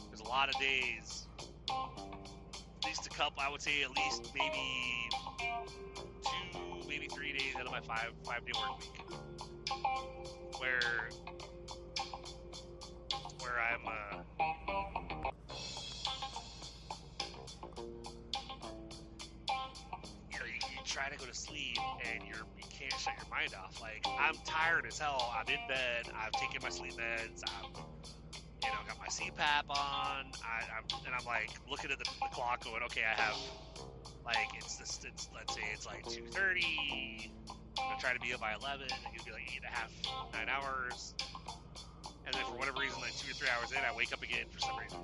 there's a lot of days, at least a couple, I would say at least maybe 2, maybe 3 days out of my 5-day work week, where I'm you try to go to sleep and you can't shut your mind off. Like, I'm tired as hell. I'm in bed. I've taken my sleep meds. I'm got my CPAP on. I'm like looking at the clock, going, okay, I have like it's let's say it's like 2:30. I'm gonna try to be up by 11. And you'll be like 8.5, 9 hours. And then for whatever reason, like 2 or 3 hours in, I wake up again for some reason.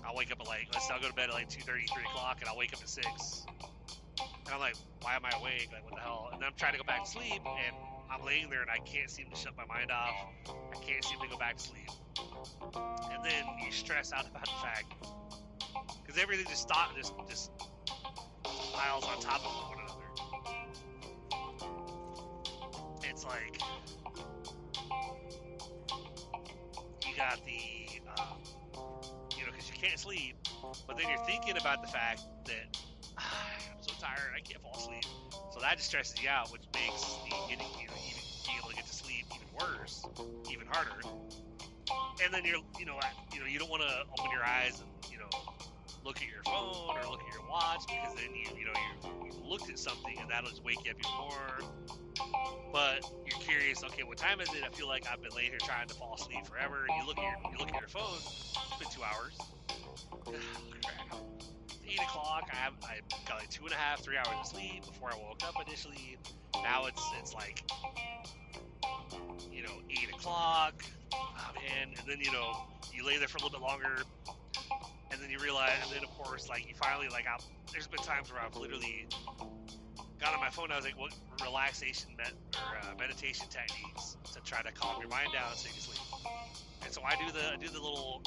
I'll wake up at I'll go to bed at like 2:30, 3 o'clock, and I'll wake up at 6. And I'm like, why am I awake? Like, what the hell? And then I'm trying to go back to sleep, and I'm laying there, and I can't seem to shut my mind off. I can't seem to go back to sleep. And then you stress out about the fact, because everything just piles on top of one another. It's like, you got because you can't sleep, but then you're thinking about the fact that, I'm so tired, I can't fall asleep. So that just stresses you out, which makes even being able to get to sleep even worse, even harder. And then you don't want to open your eyes and look at your phone or look at your watch, because then you looked at something and that'll just wake you up even more. But you're curious, okay, what time is it? I feel like I've been laying here trying to fall asleep forever. And you look at your phone. It's been 2 hours. Crap. 8 o'clock. I got like 2.5, 3 hours of sleep before I woke up initially. Now it's like 8 o'clock. Oh man! And then you lay there for a little bit longer, and then you realize, and then of course, like, you finally there's been times where I've literally got on my phone. I was like, what relaxation meditation techniques to try to calm your mind down so you can sleep. And so I do the little.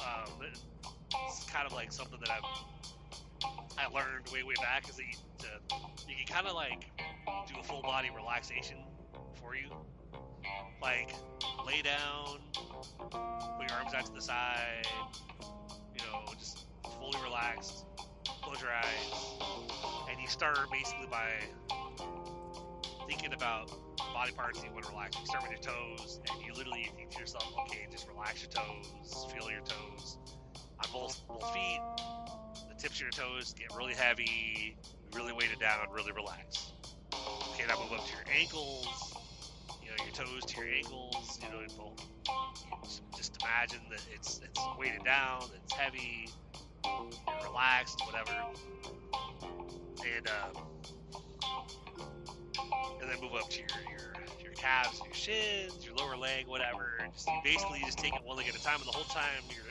It's kind of like something that I learned way back, is that you can kind of like do a full body relaxation for you. Like, lay down, put your arms out to the side, just fully relaxed, close your eyes, and you start basically by thinking about body parts you want to relax. You start with your toes, and you literally think to yourself, okay, just relax your toes, feel your toes on both feet. The tips of your toes get really heavy, really weighted down, really relax. Okay, now move up to your ankles. Your toes to your ankles, just imagine that it's weighted down, it's heavy, you're relaxed, whatever, and then move up to your calves, your shins, your lower leg, whatever. You just take it one leg at a time, and the whole time you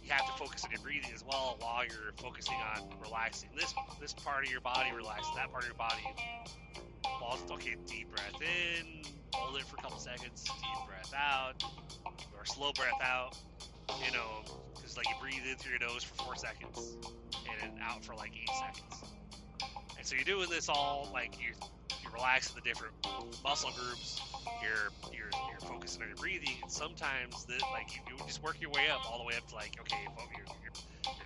have to focus on your breathing as well, while you're focusing on relaxing this part of your body, relaxing that part of your body. Okay, deep breath in, hold it for a couple seconds, deep breath out, or slow breath out, because you breathe in through your nose for 4 seconds, and then out for 8 seconds. And so you're doing this all, you're relaxing the different muscle groups, you're focusing on your breathing, and sometimes you just work your way up, all the way up to your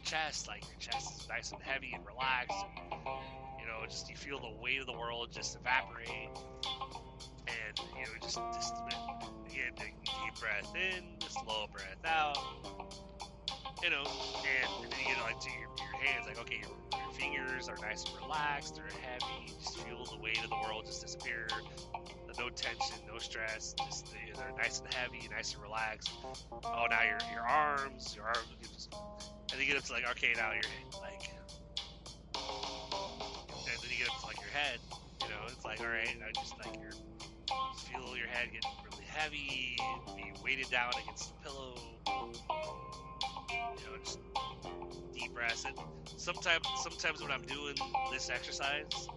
chest, your chest is nice and heavy and relaxed, and, just you feel the weight of the world just evaporate, and just again, take a deep breath in, slow breath out, and then you get to your hands, okay, your fingers are nice and relaxed, they're heavy, just feel the weight of the world just disappear, no tension, no stress, just they're nice and heavy, nice and relaxed. Oh, now your arms, and then you get up to okay, now you're and then you get up to your head, it's all right, I just just feel your head get really heavy, be weighted down against the pillow, you know, just deep breaths. And sometimes when I'm doing this exercise,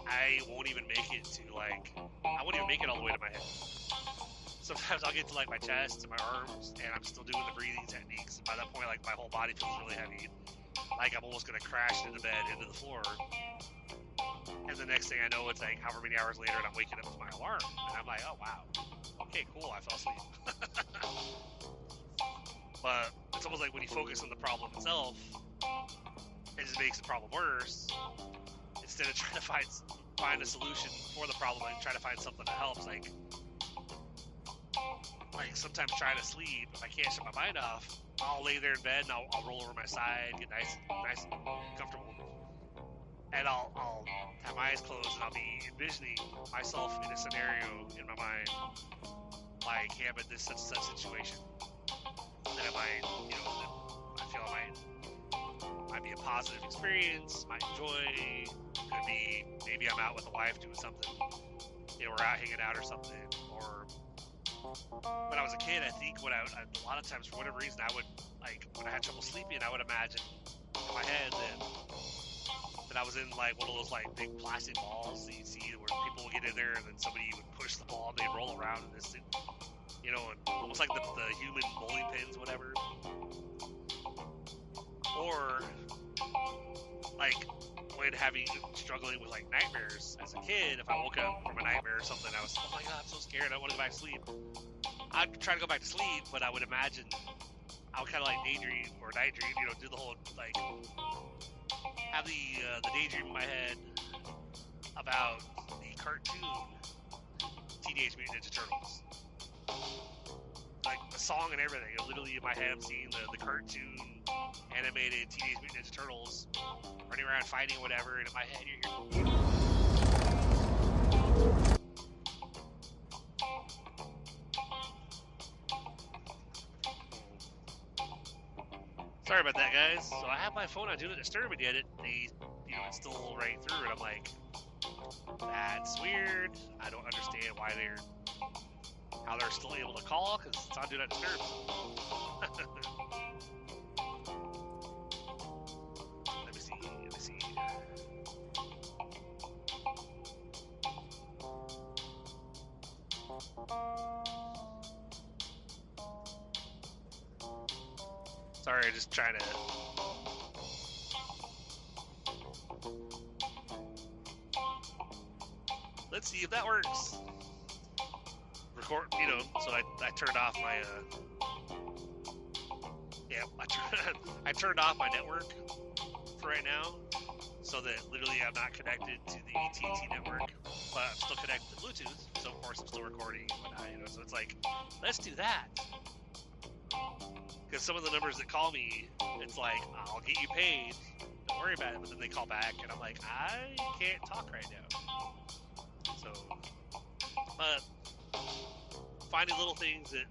I won't even make it to I won't even make it all the way to my head. Sometimes I'll get to my chest and my arms, and I'm still doing the breathing techniques. And by that point, my whole body feels really heavy, like I'm almost gonna crash into the bed, into the floor. And the next thing I know, it's however many hours later, and I'm waking up with my alarm, and I'm like, oh wow, okay, cool, I fell asleep. But it's almost like when you focus on the problem itself, it just makes the problem worse. Instead of trying to find a solution for the problem and try to find something that helps, like sometimes trying to sleep, if I can't shut my mind off, I'll lay there in bed and I'll roll over my side, get nice and comfortable, and I'll have my eyes closed and I'll be envisioning myself in a scenario in my mind, like, hey, I'm in this such situation, that I might, you know, I feel it might be a positive experience, might enjoy, could be, maybe I'm out with the wife doing something, you know, we're out hanging out or something, or when I was a kid, I think a lot of times, for whatever reason, I would, when I had trouble sleeping, I would imagine in my head that I was in, one of those, big plastic balls that you see where people would get in there and then somebody would push the ball and they'd roll around in this, you know, and almost like the human bowling pins, whatever. Or, when struggling with, nightmares as a kid, if I woke up from a nightmare or something, I was, oh my god, I'm so scared, I want to go back to sleep. I'd try to go back to sleep, but I would imagine, I would kind of daydream or night dream, you know, do the whole, have the daydream in my head about the cartoon Teenage Mutant Ninja Turtles. The song and everything. Literally in my head, I'm seeing the cartoon animated Teenage Mutant Ninja Turtles running around fighting or whatever, and in my head, you're Sorry about that, guys. So I have my phone on Do Not Disturb, and yet it's still right through, and I'm like, that's weird. I don't understand how they're still able to call, because it's on Do Not Disturb. Let me see. Sorry, just trying to... Let's see if that works. Record, you know, so I turned off my, I turned off my network for right now, so that literally I'm not connected to the AT&T network, but I'm still connected to Bluetooth, so of course I'm still recording and whatnot, you know, so it's like, let's do that. Because some of the numbers that call me, it's like, I'll get you paid, don't worry about it, but then they call back, and I'm like, I can't talk right now. So, but finding little things that,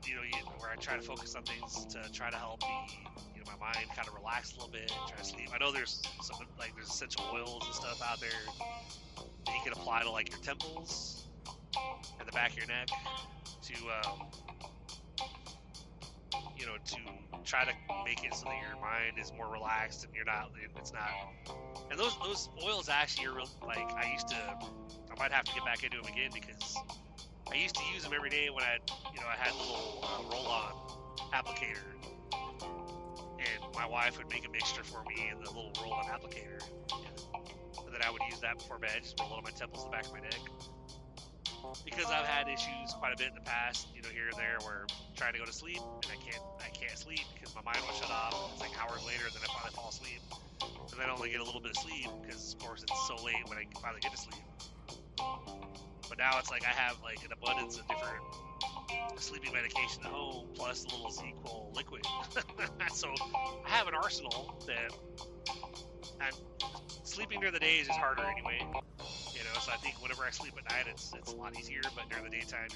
where I try to focus on things to try to help my mind kind of relax a little bit, try to sleep. I know there's there's essential oils and stuff out there that you can apply to, your temples and the back of your neck to, to try to make it so that your mind is more relaxed and it's not, and those oils actually are real, I might have to get back into them again, because I used to use them every day when I had the little roll-on applicator, and my wife would make a mixture for me in the little roll-on applicator, and then I would use that before bed, just roll it on my temples, the back of my neck, because I've had issues quite a bit in the past, here and there, where I'm trying to go to sleep, and I can't sleep because my mind will shut off, and it's hours later, and then I finally fall asleep, and then I only get a little bit of sleep, because of course it's so late when I finally get to sleep. But now it's I have an abundance of different sleeping medication at home, plus a little ZQL liquid. So I have an arsenal that, and sleeping during the day is just harder anyway. So I think whenever I sleep at night, it's a lot easier. But during the daytime,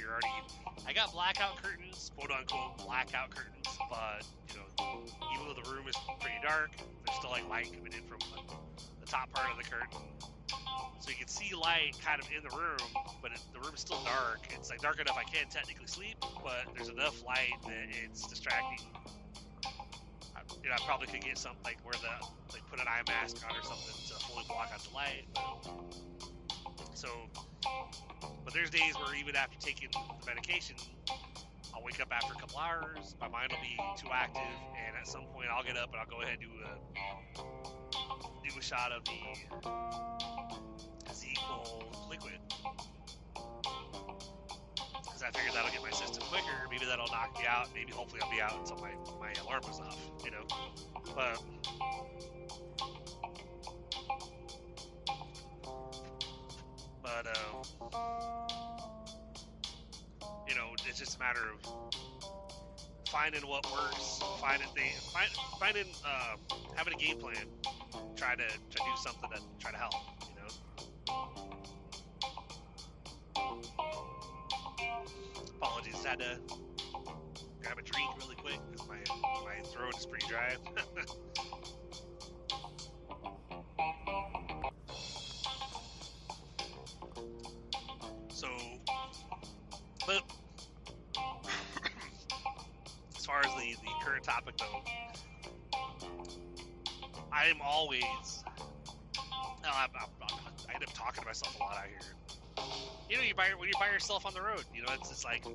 I got blackout curtains, quote unquote blackout curtains. But even though the room is pretty dark, there's still light coming in from the top part of the curtain. So you can see light kind of in the room, but the room's still dark. It's like dark enough I can technically sleep, but there's enough light that it's distracting. I probably could get something like where put an eye mask on or something to fully block out the light. But there's days where even after taking the medication, I'll wake up after a couple hours, my mind will be too active, and at some point I'll get up and I'll go ahead and do a shot of the Z-Cool liquid. Because I figured that'll get my system quicker, maybe that'll knock me out, maybe hopefully I'll be out until my alarm goes off, But it's just a matter of finding what works, having a game plan, try to do something to try to help, Apologies, had to grab a drink really quick because my throat is pretty dry. But as far as the current topic, though, I am always. I end up talking to myself a lot out here. When you're by yourself on the road, it's like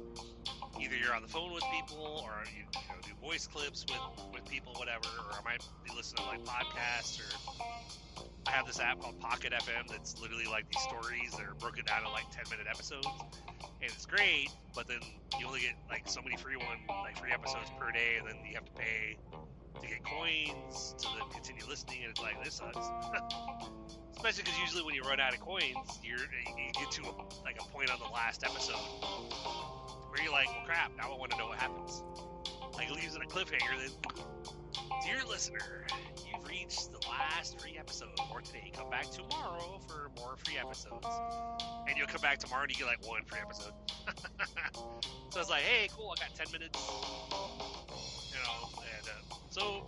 either you're on the phone with people, or you do voice clips with people, whatever, or I might be listening to like podcasts, or I have this app called Pocket FM that's literally like these stories that are broken down in like 10-minute episodes. And it's great, but then you only get like so many free episodes per day, and then you have to pay to get coins to then continue listening, and it's like, this sucks. Especially because usually when you run out of coins, you get to a point on the last episode where you're like, well, crap, now I want to know what happens. Like, it leaves it a cliffhanger. Then, dear listener, you've reached the last free episode for today. Come back tomorrow for more free episodes. And you'll come back tomorrow and you get like one free episode. So it's like, hey, cool, I got 10 minutes. So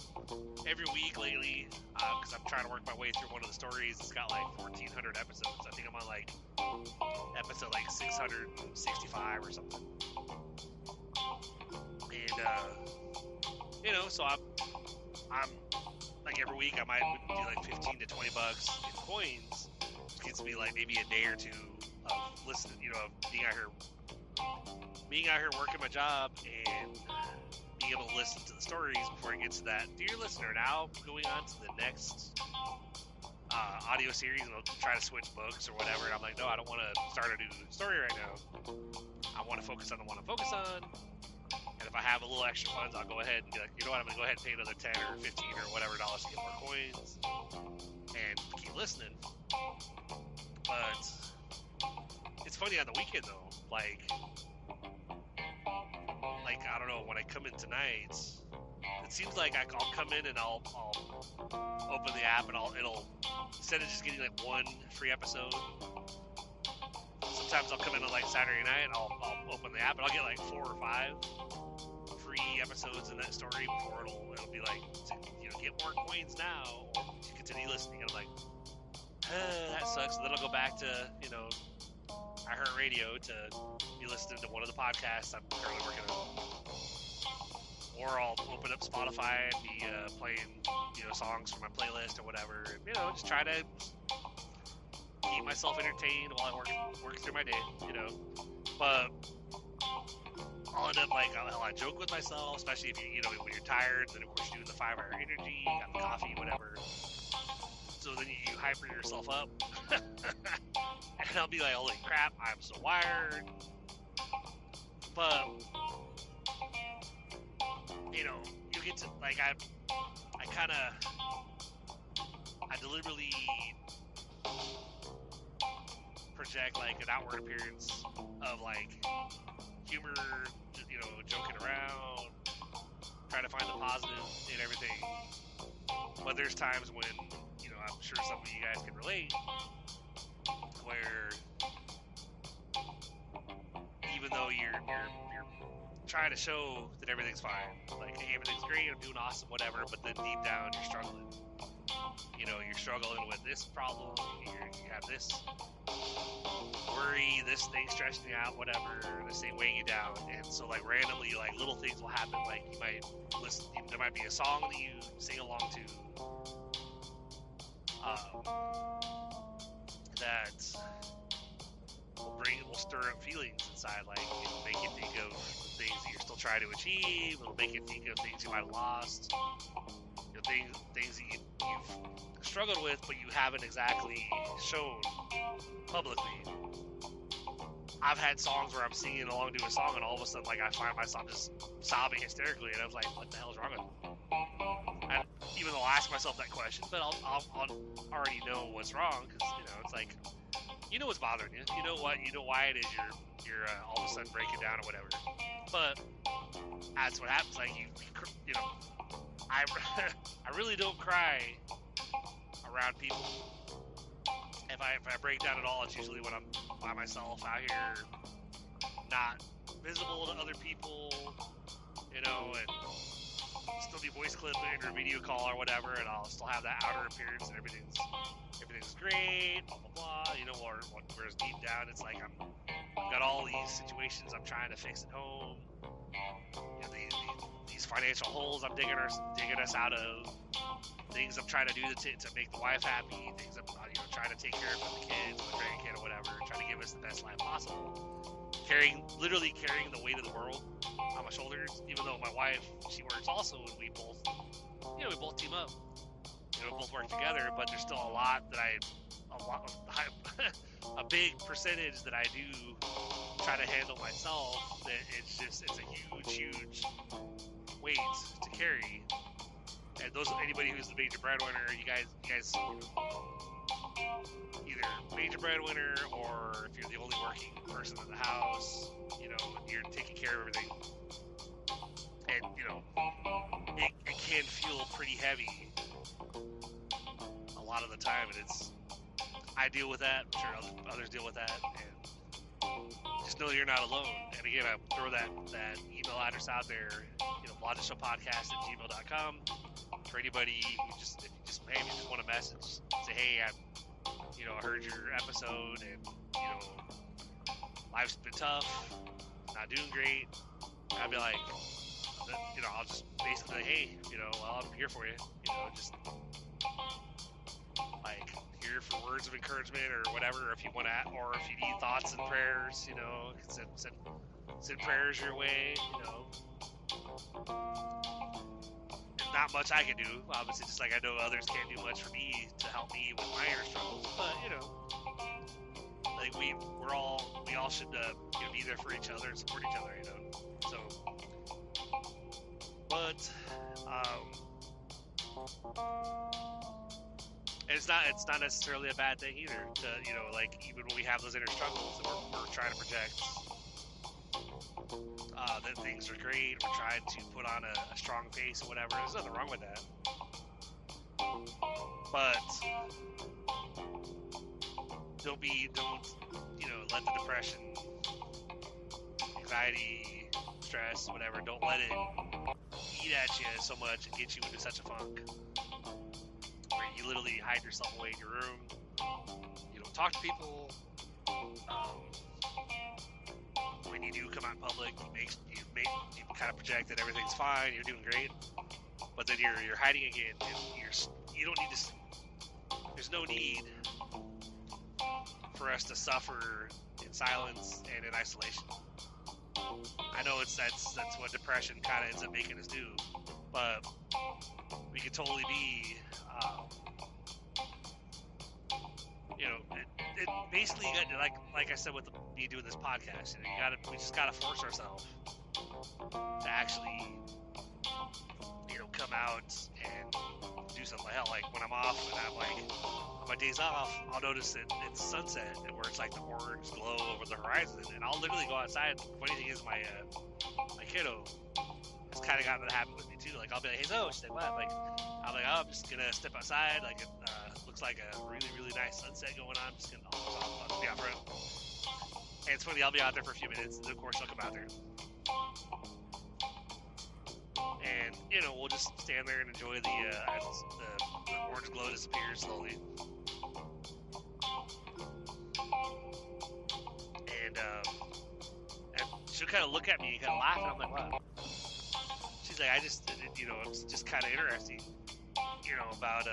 every week lately, because I'm trying to work my way through one of the stories, it's got like 1,400 episodes. I think I'm on like episode like 665 or something. And so I'm like every week I might do like $15 to $20 in coins, which gets me like maybe a day or two of listening, of being out here working my job and being able to listen to the stories before it gets to that. Dear listener, now going on to the next audio series, and I'll try to switch books or whatever. And I'm like, no, I don't want to start a new story right now. I want to focus on the one I focus on. And if I have a little extra funds, I'll go ahead and be like, you know what, I'm going to go ahead and pay another 10 or 15 or whatever dollars to get more coins and keep listening. But it's funny on the weekend, though. Like I don't know, when I come in tonight, it seems like I'll come in and I'll open the app and it'll instead of just getting like one free episode, sometimes I'll come in on like Saturday night and I'll open the app and I'll get like 4 or 5 free episodes in that story before it'll be like, get more coins now or to continue listening. And I'm like, that sucks. And then I'll go back to iHeartRadio to be listening to one of the podcasts I'm currently working on, or I'll open up Spotify and be playing songs from my playlist or whatever, and just try to keep myself entertained while I work through my day, but I'll end up like I joke with myself, especially if when you're tired, then of course you're doing the 5-hour energy, got the coffee, whatever. So then you hyper yourself up, and I'll be like, holy crap, I'm so wired. But you get to like I deliberately project like an outward appearance of like humor, joking around, trying to find the positive in everything. But there's times when, I'm sure some of you guys can relate, where even though you're trying to show that everything's fine, like, hey, everything's great, I'm doing awesome, whatever, but then deep down you're struggling. you know, you're struggling with this problem, you have this worry, this thing stressing you out, whatever, this thing weighing you down, and so like randomly, like little things will happen, like you might listen, there might be a song that you sing along to, that will stir up feelings inside, like it'll make you think of things that you're still trying to achieve, it'll make you think of things you might have lost, you know, things that you've struggled with, but you haven't exactly shown publicly. I've had songs where I'm singing along to a song, and all of a sudden, like, I find myself just sobbing hysterically, and I was like, what the hell's wrong with me? And even though I'll ask myself that question, but I'll already know what's wrong, because, you know, it's like, you know what's bothering you, you know why it is you're all of a sudden breaking down or whatever, but that's what happens, like, you know, I really don't cry around people. If I break down at all, it's usually when I'm by myself out here, not visible to other people, you know, and still be voice clipping or video call or whatever, and I'll still have that outer appearance and everything's great, blah blah blah, you know, or whereas deep down it's like I've got all these situations I'm trying to fix at home, you know, these financial holes I'm digging us out of. Things I'm trying to do to make the wife happy, things I'm trying to take care of the kids, the grandkid or whatever, trying to give us the best life possible. Literally carrying the weight of the world on my shoulders, even though my wife, she works also, and we both team up. You know, we both work together, but there's still a big percentage that I do try to handle myself, that it's a huge weight to carry. And anybody who's the major breadwinner, you guys either major breadwinner, or if you're the only working person in the house, you know, you're taking care of everything. And, you know, it can feel pretty heavy a lot of the time, and I deal with that, I'm sure others deal with that, and just know you're not alone. And again, I throw that email address out there, you know, blogtheshowpodcast@gmail.com. For anybody who if you just want a message, say, hey, I heard your episode, and, you know, life's been tough, not doing great. I'd be like, you know, I'll just basically like, hey, you know, well, I'm here for you, you know, just like here for words of encouragement or whatever, if you want to, or if you need thoughts and prayers, you know, send prayers your way, you know. Not much I can do, obviously, just like I know others can't do much for me to help me with my inner struggles, but, you know, like we all should, you know, be there for each other and support each other, you know, so, but, and it's not necessarily a bad thing either, to, you know, like, even when we have those inner struggles and we're trying to project that things are great, we're trying to put on a strong face or whatever, there's nothing wrong with that. But don't you know, let the depression, anxiety, stress, whatever, don't let it eat at you so much and get you into such a funk where you literally hide yourself away in your room, you don't talk to people. When you do come out in public, you kind of project that everything's fine, you're doing great, but then you're hiding again, and you don't need to. There's no need for us to suffer in silence and in isolation. I know that's what depression kind of ends up making us do, but we could totally be. You know, it basically, like I said with me doing this podcast, you know, we just gotta force ourselves to actually, you know, come out and do something. Hell, like when I'm off and I'm like, on my days off, I'll notice that it's sunset and where it's like the orange glow over the horizon, and I'll literally go outside. The funny thing is, my kiddo has kind of gotten to happen with me too. Like, I'll be like, hey, Zoe, she's like, what? Like, I'm like, oh, I'm just gonna step outside. Like, it looks like a really, really nice sunset going on. I'm just gonna I'll be out front. And it's funny, I'll be out there for a few minutes, and of course, she'll come out there. And we'll just stand there and enjoy the orange glow disappears slowly. And she'll kind of look at me and kind of laugh, and I'm like, "What?" She's like, it's just kind of interesting, about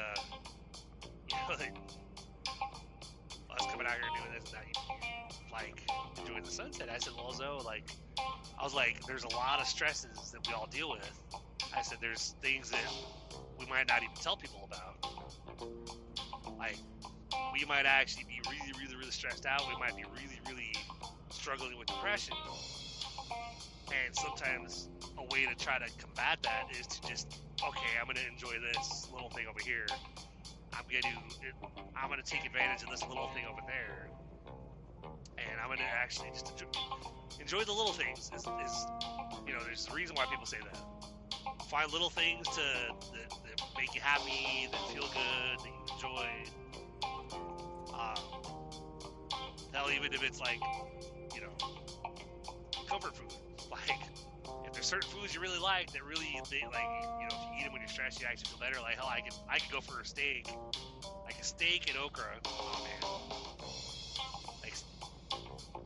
like us coming out here and doing this, and now you like enjoying the sunset. I said, well, Zoe, I was like, there's a lot of stresses that we all deal with. I said, there's things that we might not even tell people about. Like, we might actually be really, really, really stressed out. We might be really, really struggling with depression. And sometimes a way to try to combat that is to just, okay, I'm going to enjoy this little thing over here. I'm going to take advantage of this little thing over there. And I'm going to actually just enjoy the little things. There's a reason why people say that. Find little things that make you happy, that feel good, that you enjoy. Hell, even if it's like, comfort food. Like, if there's certain foods you really like that really, if you eat them when you're stressed, you actually feel better. Like, hell, I could go for a steak. Like a steak and okra. Oh, man.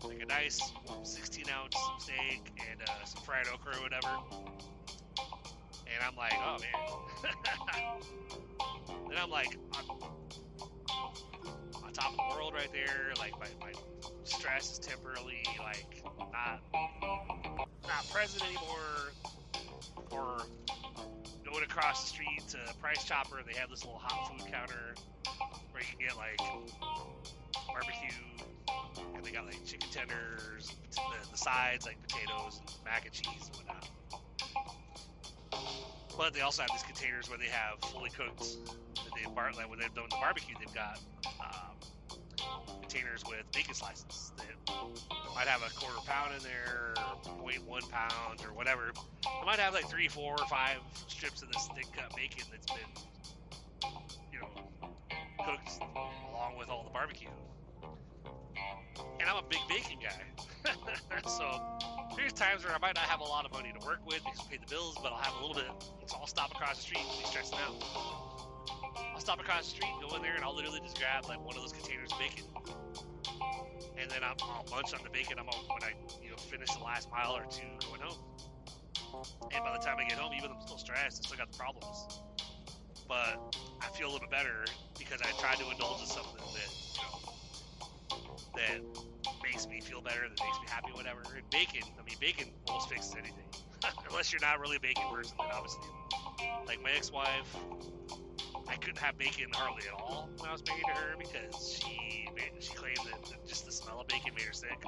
Like a nice 16-ounce steak and some fried okra or whatever. And I'm like, oh, man. Then I'm like, I'm on top of the world right there. Like, my stress is temporarily, like, not present anymore. Or going across the street to Price Chopper, they have this little hot food counter where you can get, like, barbecue, and they got, like, chicken tenders, the sides, like potatoes and mac and cheese and whatnot. But they also have these containers where they have fully cooked, like when they've done the barbecue, they've got containers with bacon slices that might have a 1/4 pound in there, or 0.1 pound, or whatever. They might have like 3, 4, or 5 strips of this thick cut bacon that's been, cooked along with all the barbecue. And I'm a big bacon guy. So there's times where I might not have a lot of money to work with because I pay the bills, but I'll have a little bit. So I'll stop across the street and be stressing out. I'll stop across the street, go in there, and I'll literally just grab like one of those containers of bacon. And then I'll munch on the bacon when I finish the last mile or two going home. And by the time I get home, even though I'm still stressed, I still got the problems. But I feel a little bit better because I tried to indulge in something that makes me feel better, that makes me happy, whatever. And bacon almost fixes anything. Unless you're not really a bacon person, then obviously. Like my ex-wife, I couldn't have bacon hardly at all when I was married to her because she claimed that just the smell of bacon made her sick.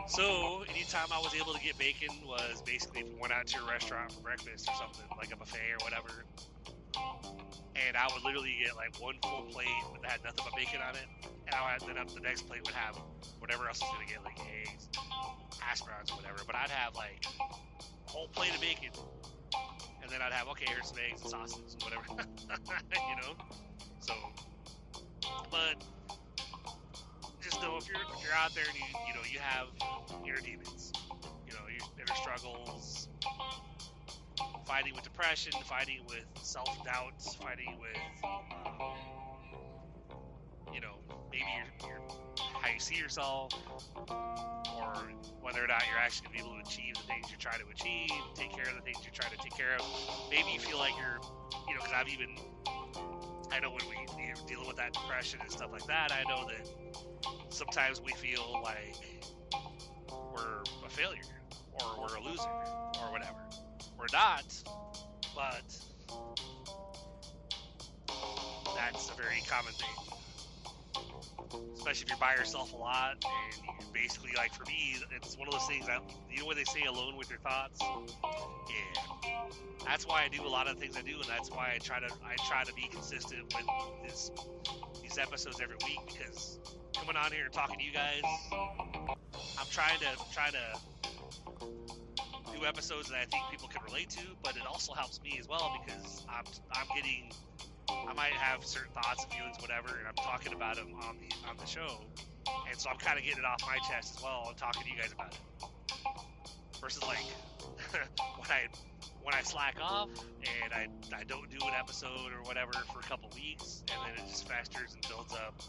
So anytime I was able to get bacon was basically if we went out to a restaurant for breakfast or something, like a buffet or whatever. And I would literally get like one full plate that had nothing but bacon on it. And then the next plate would have whatever else I was going to get, like eggs, hash browns, or whatever. But I'd have like a whole plate of bacon. And then I'd have, okay, here's some eggs and sausage and whatever. So, but just know if you're out there and you have inner demons, your inner struggles, fighting with depression, fighting with self-doubt, fighting with, maybe how you see yourself, or whether or not you're actually going to be able to achieve the things you're trying to achieve, take care of the things you're trying to take care of. Maybe you feel like you're, because I know when we're dealing with that depression and stuff like that, I know that sometimes we feel like we're a failure, or we're a loser, or whatever. We're not, but that's a very common thing. Especially if you're by yourself a lot, and you basically, like for me, it's one of those things, what they say, alone with your thoughts? Yeah. That's why I do a lot of the things I do, and that's why I try to be consistent with these episodes every week, because coming on here and talking to you guys, I'm trying to do episodes that I think people can relate to, but it also helps me as well because I might have certain thoughts and feelings, whatever, and I'm talking about them on the show, and so I'm kind of getting it off my chest as well and talking to you guys about it. Versus like when I when I slack off and I don't do an episode or whatever for a couple weeks, and then it just festers and builds up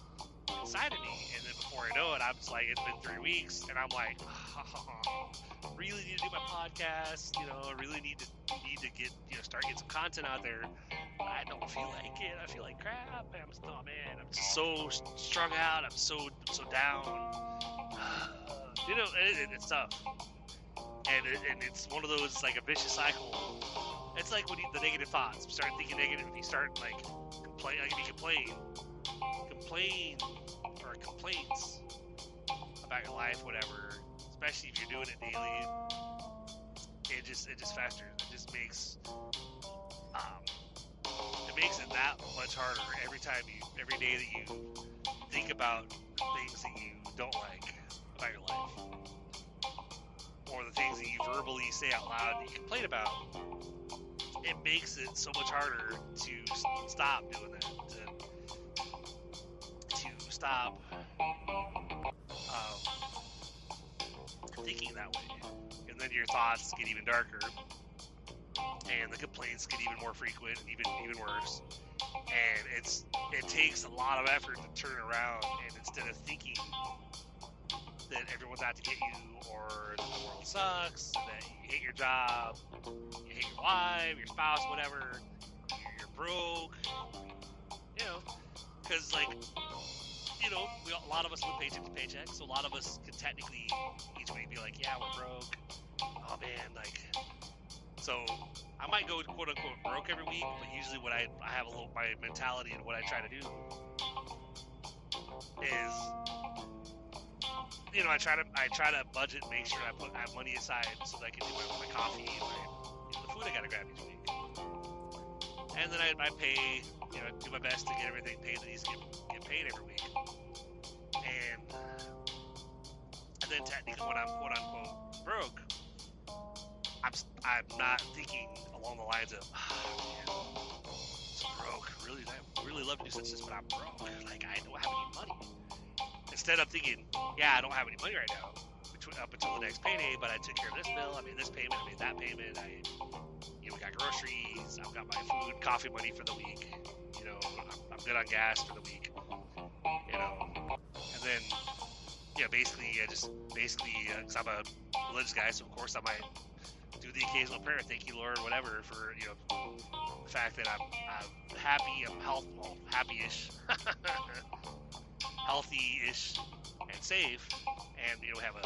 inside of me, and then before I know it, I'm just like, it's been 3 weeks, and I'm like, really need to do my podcast, I really need to get, start getting some content out there. But I don't feel like it. I feel like crap. I'm just so strung out. I'm so down. It's tough. And it's one of those, like, a vicious cycle. It's like when the negative thoughts. You start thinking negative. You start, like, if you complain or complaints about your life, whatever, especially if you're doing it daily, it just festers. It just makes it that much harder every day that you think about things that you don't like about your life, or the things that you verbally say out loud that you complain about. It makes it so much harder to stop doing that, to stop thinking that way. And then your thoughts get even darker, and the complaints get even more frequent, and even worse. And it takes a lot of effort to turn around, and instead of thinking that everyone's out to get you, or that the world sucks, that you hate your job, you hate your wife, your spouse, whatever, you're broke, because, like, a lot of us live paycheck to paycheck, so a lot of us can technically each week be like, yeah, we're broke, oh man, like, so I might go quote unquote broke every week, but usually what I have my mentality and what I try to do is, I try to budget, make sure I have money aside so that I can do my coffee and the food I gotta grab each week. And then I pay, do my best to get everything paid that needs to get paid every week. And then technically when I'm quote unquote broke, I'm not thinking along the lines of, man, I'm broke. Really, I really love to do such this, but I'm broke. Like, I don't have any money. Instead, I'm thinking, yeah, I don't have any money right now, up until the next payday, but I took care of this bill, I made this payment, I made that payment, we got groceries, I've got my food, coffee money for the week, I'm good on gas for the week, and then, basically, because I'm a religious guy, so of course I might do the occasional prayer, thank you, Lord, whatever, for, the fact that I'm happy, I'm happy-ish, healthy-ish, and safe, and we have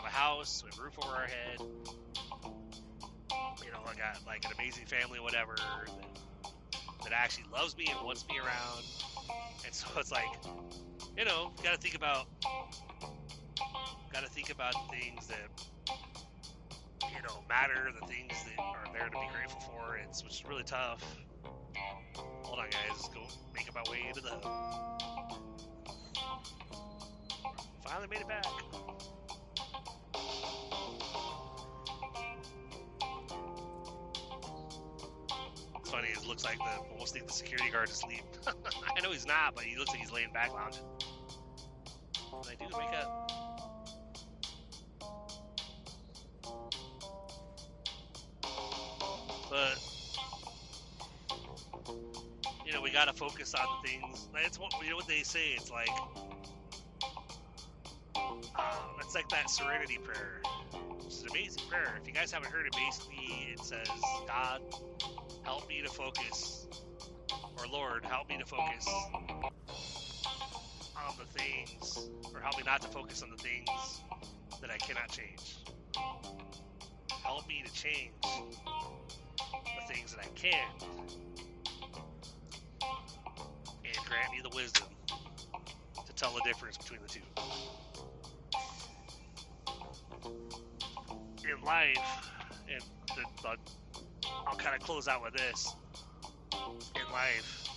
a house, we have a roof over our head, I got like an amazing family, whatever, that actually loves me and wants me around, and so it's like, gotta think about the things that matter, the things that are there to be grateful for. Which is really tough. Hold on, guys, let's go make my way into the hub. Finally made it back. It's funny, it looks like almost think the security guard is asleep. I know he's not, but he looks like he's laying back lounging. What did I do? Wake up. But we gotta focus on the things. It's what they say. It's like that Serenity prayer. It's an amazing prayer. If you guys haven't heard it, basically it says, God, help me to focus, or Lord, help me to focus on the things, or help me not to focus on the things that I cannot change. Help me to change the things that I can, and grant me the wisdom to tell the difference between the two. In life, and I'll kind of close out with this. In life,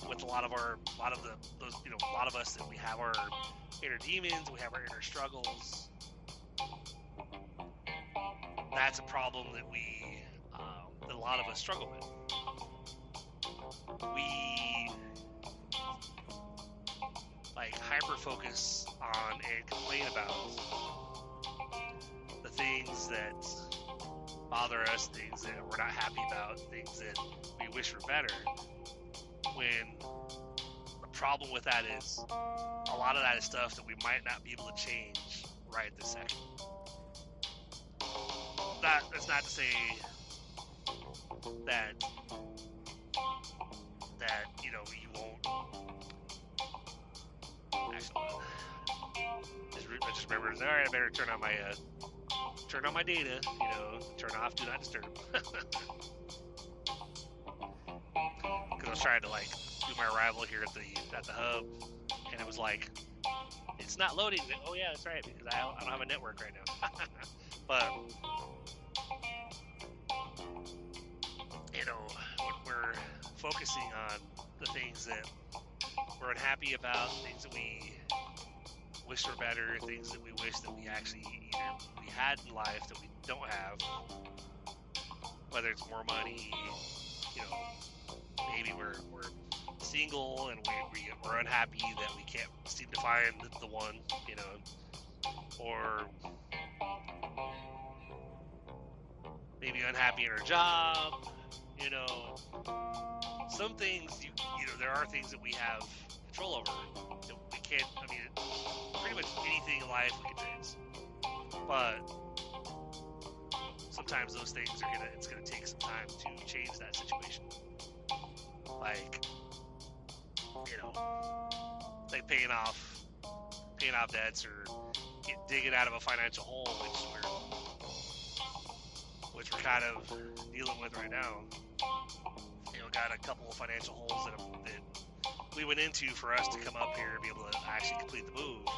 with a lot of us, that we have our inner demons, we have our inner struggles. That's a problem that that a lot of us struggle with. We hyper focus on and complain about the things that bother us, things that we're not happy about, things that we wish were better. When the problem with that is a lot of that is stuff that we might not be able to change right this second. That's not to say that you won't. Actually, I just remembered. All right, I better turn on my data. Turn off Do Not Disturb. Because I was trying to do my arrival here at the hub, and it was like, it's not loading. Oh yeah, that's right, because I don't have a network right now. But we're focusing on the things that we're unhappy about, things that we wish were better, things that we wish that we actually either we had in life that we don't have, whether it's more money, maybe we're single and we're unhappy that we can't seem to find the one, or maybe unhappy in our job, some things there are things that we have control over that we can't. I mean, pretty much anything in life we can change, but sometimes those things it's gonna take some time to change that situation. Like paying off debts or digging out of a financial hole, which we're kind of dealing with right now. Got a couple of financial holes that we went into for us to come up here and be able to actually complete the move.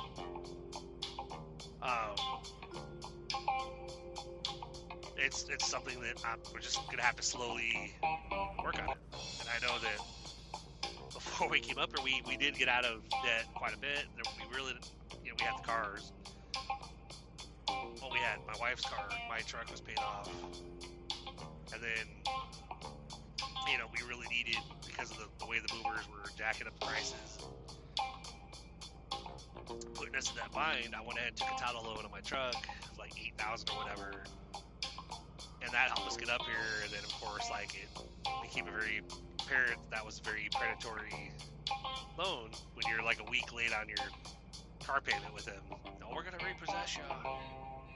It's something that we're just gonna have to slowly work on it. And I know that before we came up here, we did get out of debt quite a bit. We really, we had the cars. Well, we had my wife's car. My truck was paid off, and then we really needed, because of the way the movers were jacking up the prices, putting us in that bind. I went ahead and took a title loan on my truck, like $8,000 or whatever, and that helped us get up here. And then, of course, it became very apparent that was a very predatory loan when you're like a week late on your car payment with them. No, we're gonna repossess you.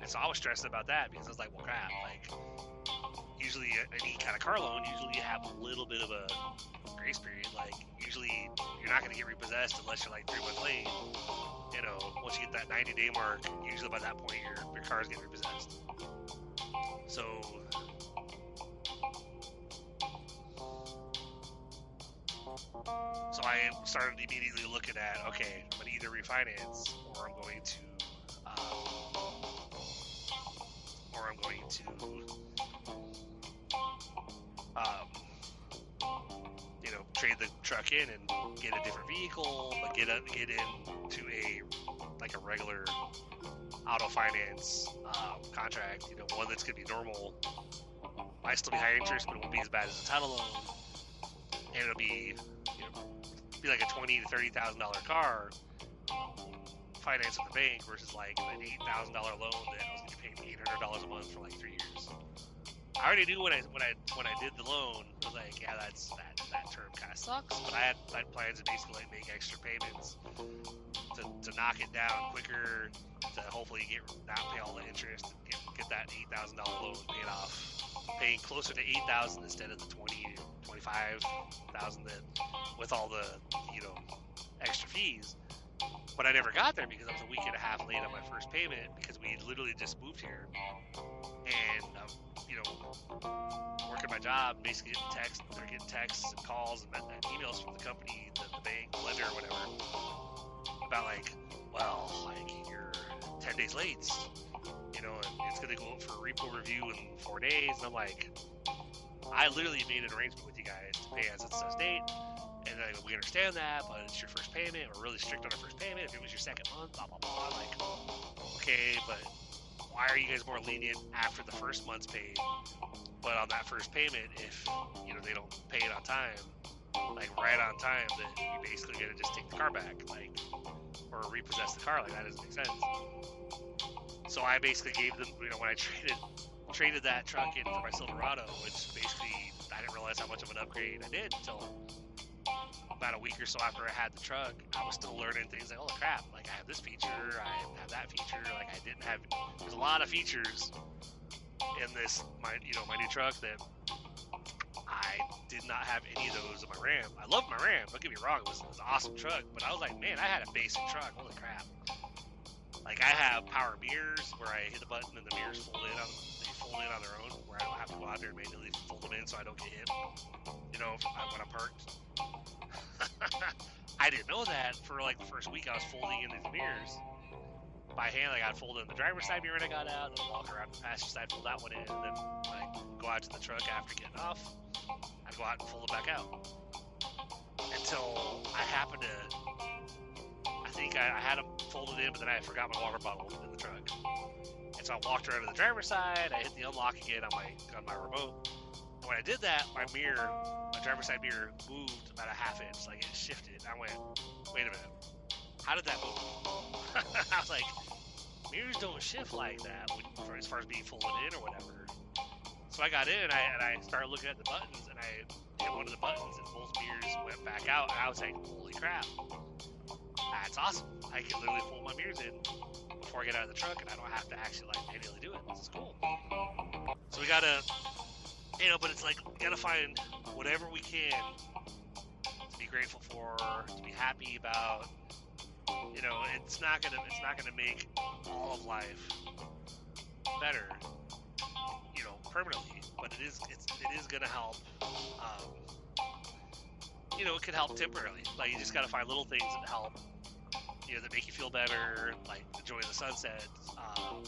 And so I was stressed about that because I was like, well, crap, usually any kind of car loan, usually you have a little bit of a grace period. Usually you're not going to get repossessed unless you're 3 months late. Once you get that 90-day mark, usually by that point your car's getting repossessed. So I started immediately looking at, okay, I'm going to either refinance or I'm going to trade the truck in and get a different vehicle, but get into a regular auto finance contract, one that's gonna be normal. Might still be high interest, but it won't be as bad as a title loan, and it'll be be like a $20,000 to $30,000 car financed at the bank versus an $8,000 loan that I was gonna pay $800 a month for 3 years. I already knew when I did the loan, I was like, yeah, that term kind of sucks. But I had plans to basically make extra payments to knock it down quicker, to hopefully not pay all the interest, and get that $8,000 loan paid off, paying closer to $8,000 instead of the $20,000 to $25,000 with all the extra fees. But I never got there because I was a week and a half late on my first payment because we literally just moved here. And, working my job, basically getting texts and calls and emails from the company, the bank, the lender, or whatever, about you're 10 days late, and it's going to go up for a repo review in 4 days. And I'm like, I literally made an arrangement with you guys to pay as it says date. And we understand that, but it's your first payment. We're really strict on our first payment. If it was your second month, blah, blah, blah. Okay, but why are you guys more lenient after the first month's paid? But on that first payment, if, they don't pay it on time, right on time, then you basically got to just take the car back, or repossess the car. That doesn't make sense. So I basically gave them, when I traded traded that truck in for my Silverado, which basically I didn't realize how much of an upgrade I did until about a week or so after I had the truck. I was still learning things like, holy crap, like I have this feature, I have that feature, like I didn't have. There's a lot of features in this my new truck that I did not have any of those in my Ram. I loved my Ram, don't get me wrong, it was an awesome truck, but I was like, man, I had a basic truck, holy crap. Like I have power mirrors where I hit the button and the mirrors fold in on their own, where I don't have to go out there and manually fold them in so I don't get hit, when I'm parked. I didn't know that for like the first week I was folding in these mirrors by hand. Like I'd fold in the driver's side mirror when I got out, then walk around the passenger side, fold that one in, and then like go out to the truck after getting off. I'd go out and fold it back out. Until I happened to, I think I had them folded in, but then I forgot my water bottle in the truck. And so I walked around to the driver's side, I hit the unlock again on my remote. And when I did that, my driver's side mirror moved about a half inch, like it shifted. I went, wait a minute, how did that move? I was like, mirrors don't shift like that as far as being folded in or whatever. So I got in and I started looking at the buttons, and I hit one of the buttons and both mirrors went back out, and I was like, holy crap, that's awesome. I can literally fold my mirrors in before I get out of the truck, and I don't have to actually like manually do it. This is cool. So we gotta, but it's like, we gotta find whatever we can to be grateful for, to be happy about. It's not gonna make all of life better, permanently, but it is gonna help. It can help temporarily. Like you just gotta find little things that help, that make you feel better, like enjoying the sunset,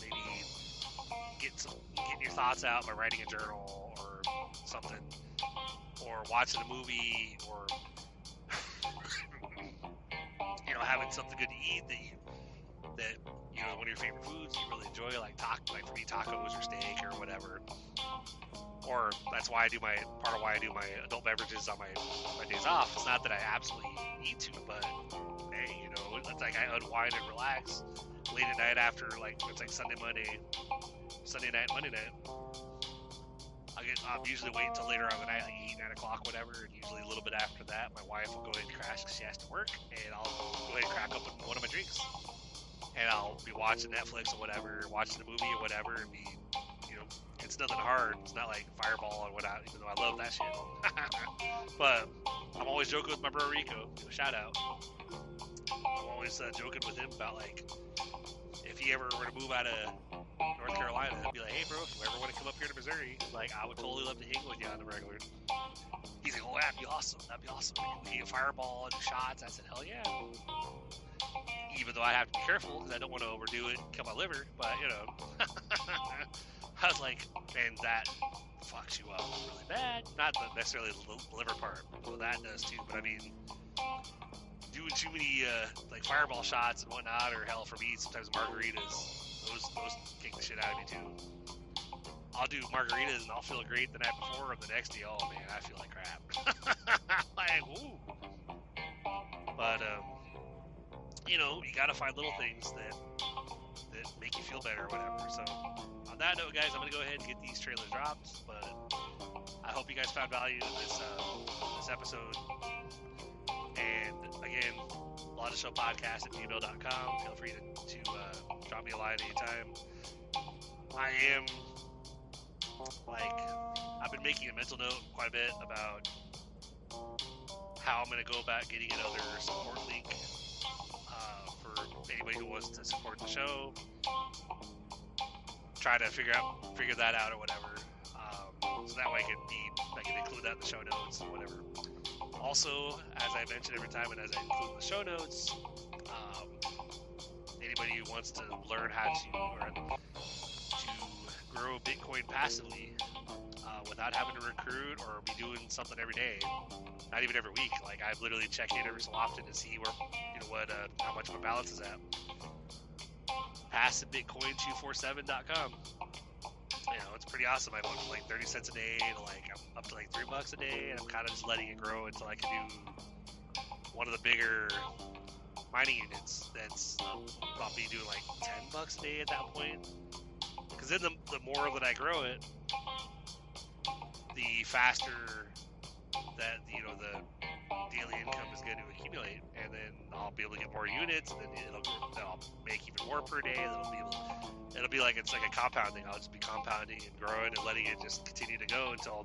maybe getting your thoughts out by writing a journal or something, or watching a movie, or having something good to eat that one of your favorite foods you really enjoy, like for me, tacos or steak or whatever. Or that's why part of why I do my adult beverages on my days off. It's not that I absolutely need to, but hey, it's like I unwind and relax late at night after, like, it's like Sunday night, Monday night. I'm usually waiting until later on in the night, like 8, 9 o'clock, whatever, and usually a little bit after that, my wife will go ahead and crash because she has to work, and I'll go ahead and crack open one of my drinks. And I'll be watching Netflix or whatever, watching a movie or whatever, and be, it's nothing hard. It's not like Fireball and whatnot, even though I love that shit. But I'm always joking with my bro Rico, shout out. I'm always joking with him about, like, if he ever were to move out of North Carolina, I'd be like, hey bro, if you ever want to come up here to Missouri, like, I would totally love to hang with you on the regular. He's like, oh, that'd be awesome. We can get Fireball and shots. I said, hell yeah. Even though I have to be careful because I don't want to overdo it and kill my liver, but I was like, man, that fucks you up really bad. Not necessarily the liver part, well, that does too, but I mean, doing too many like Fireball shots and whatnot, or hell, for me, sometimes margaritas, those kick the shit out of me too. I'll do margaritas and I'll feel great the night before, and the next day, oh man, I feel like crap. Like, ooh. But you gotta find little things that make you feel better or whatever. So on that note, guys, I'm gonna go ahead and get these trailers dropped. But I hope you guys found value in this episode. And again, LawDishowPodcast@gmail.com. Feel free to drop me a line anytime. I am, I've been making a mental note quite a bit about how I'm going to go about getting another support link for anybody who wants to support the show. Try to figure that out or whatever. So that way I can include that in the show notes or whatever. Also, as I mention every time, and as I include in the show notes, anybody who wants to learn how to grow Bitcoin passively without having to recruit or be doing something every day, not even every week. Like, I literally check in every so often to see where, how much my balance is at. PassiveBitcoin247.com. It's pretty awesome. I went from like 30 cents a day to I'm up to like $3 a day, and I'm kind of just letting it grow until I can do one of the bigger mining units that's probably doing like $10 a day at that point. Because Because then the more that I grow it, the faster that, you know, the daily income is going to accumulate, and then I'll be able to get more units, and then I'll make even more per day. It'll be like, it's like a compounding. I'll just be compounding and growing and letting it just continue to go until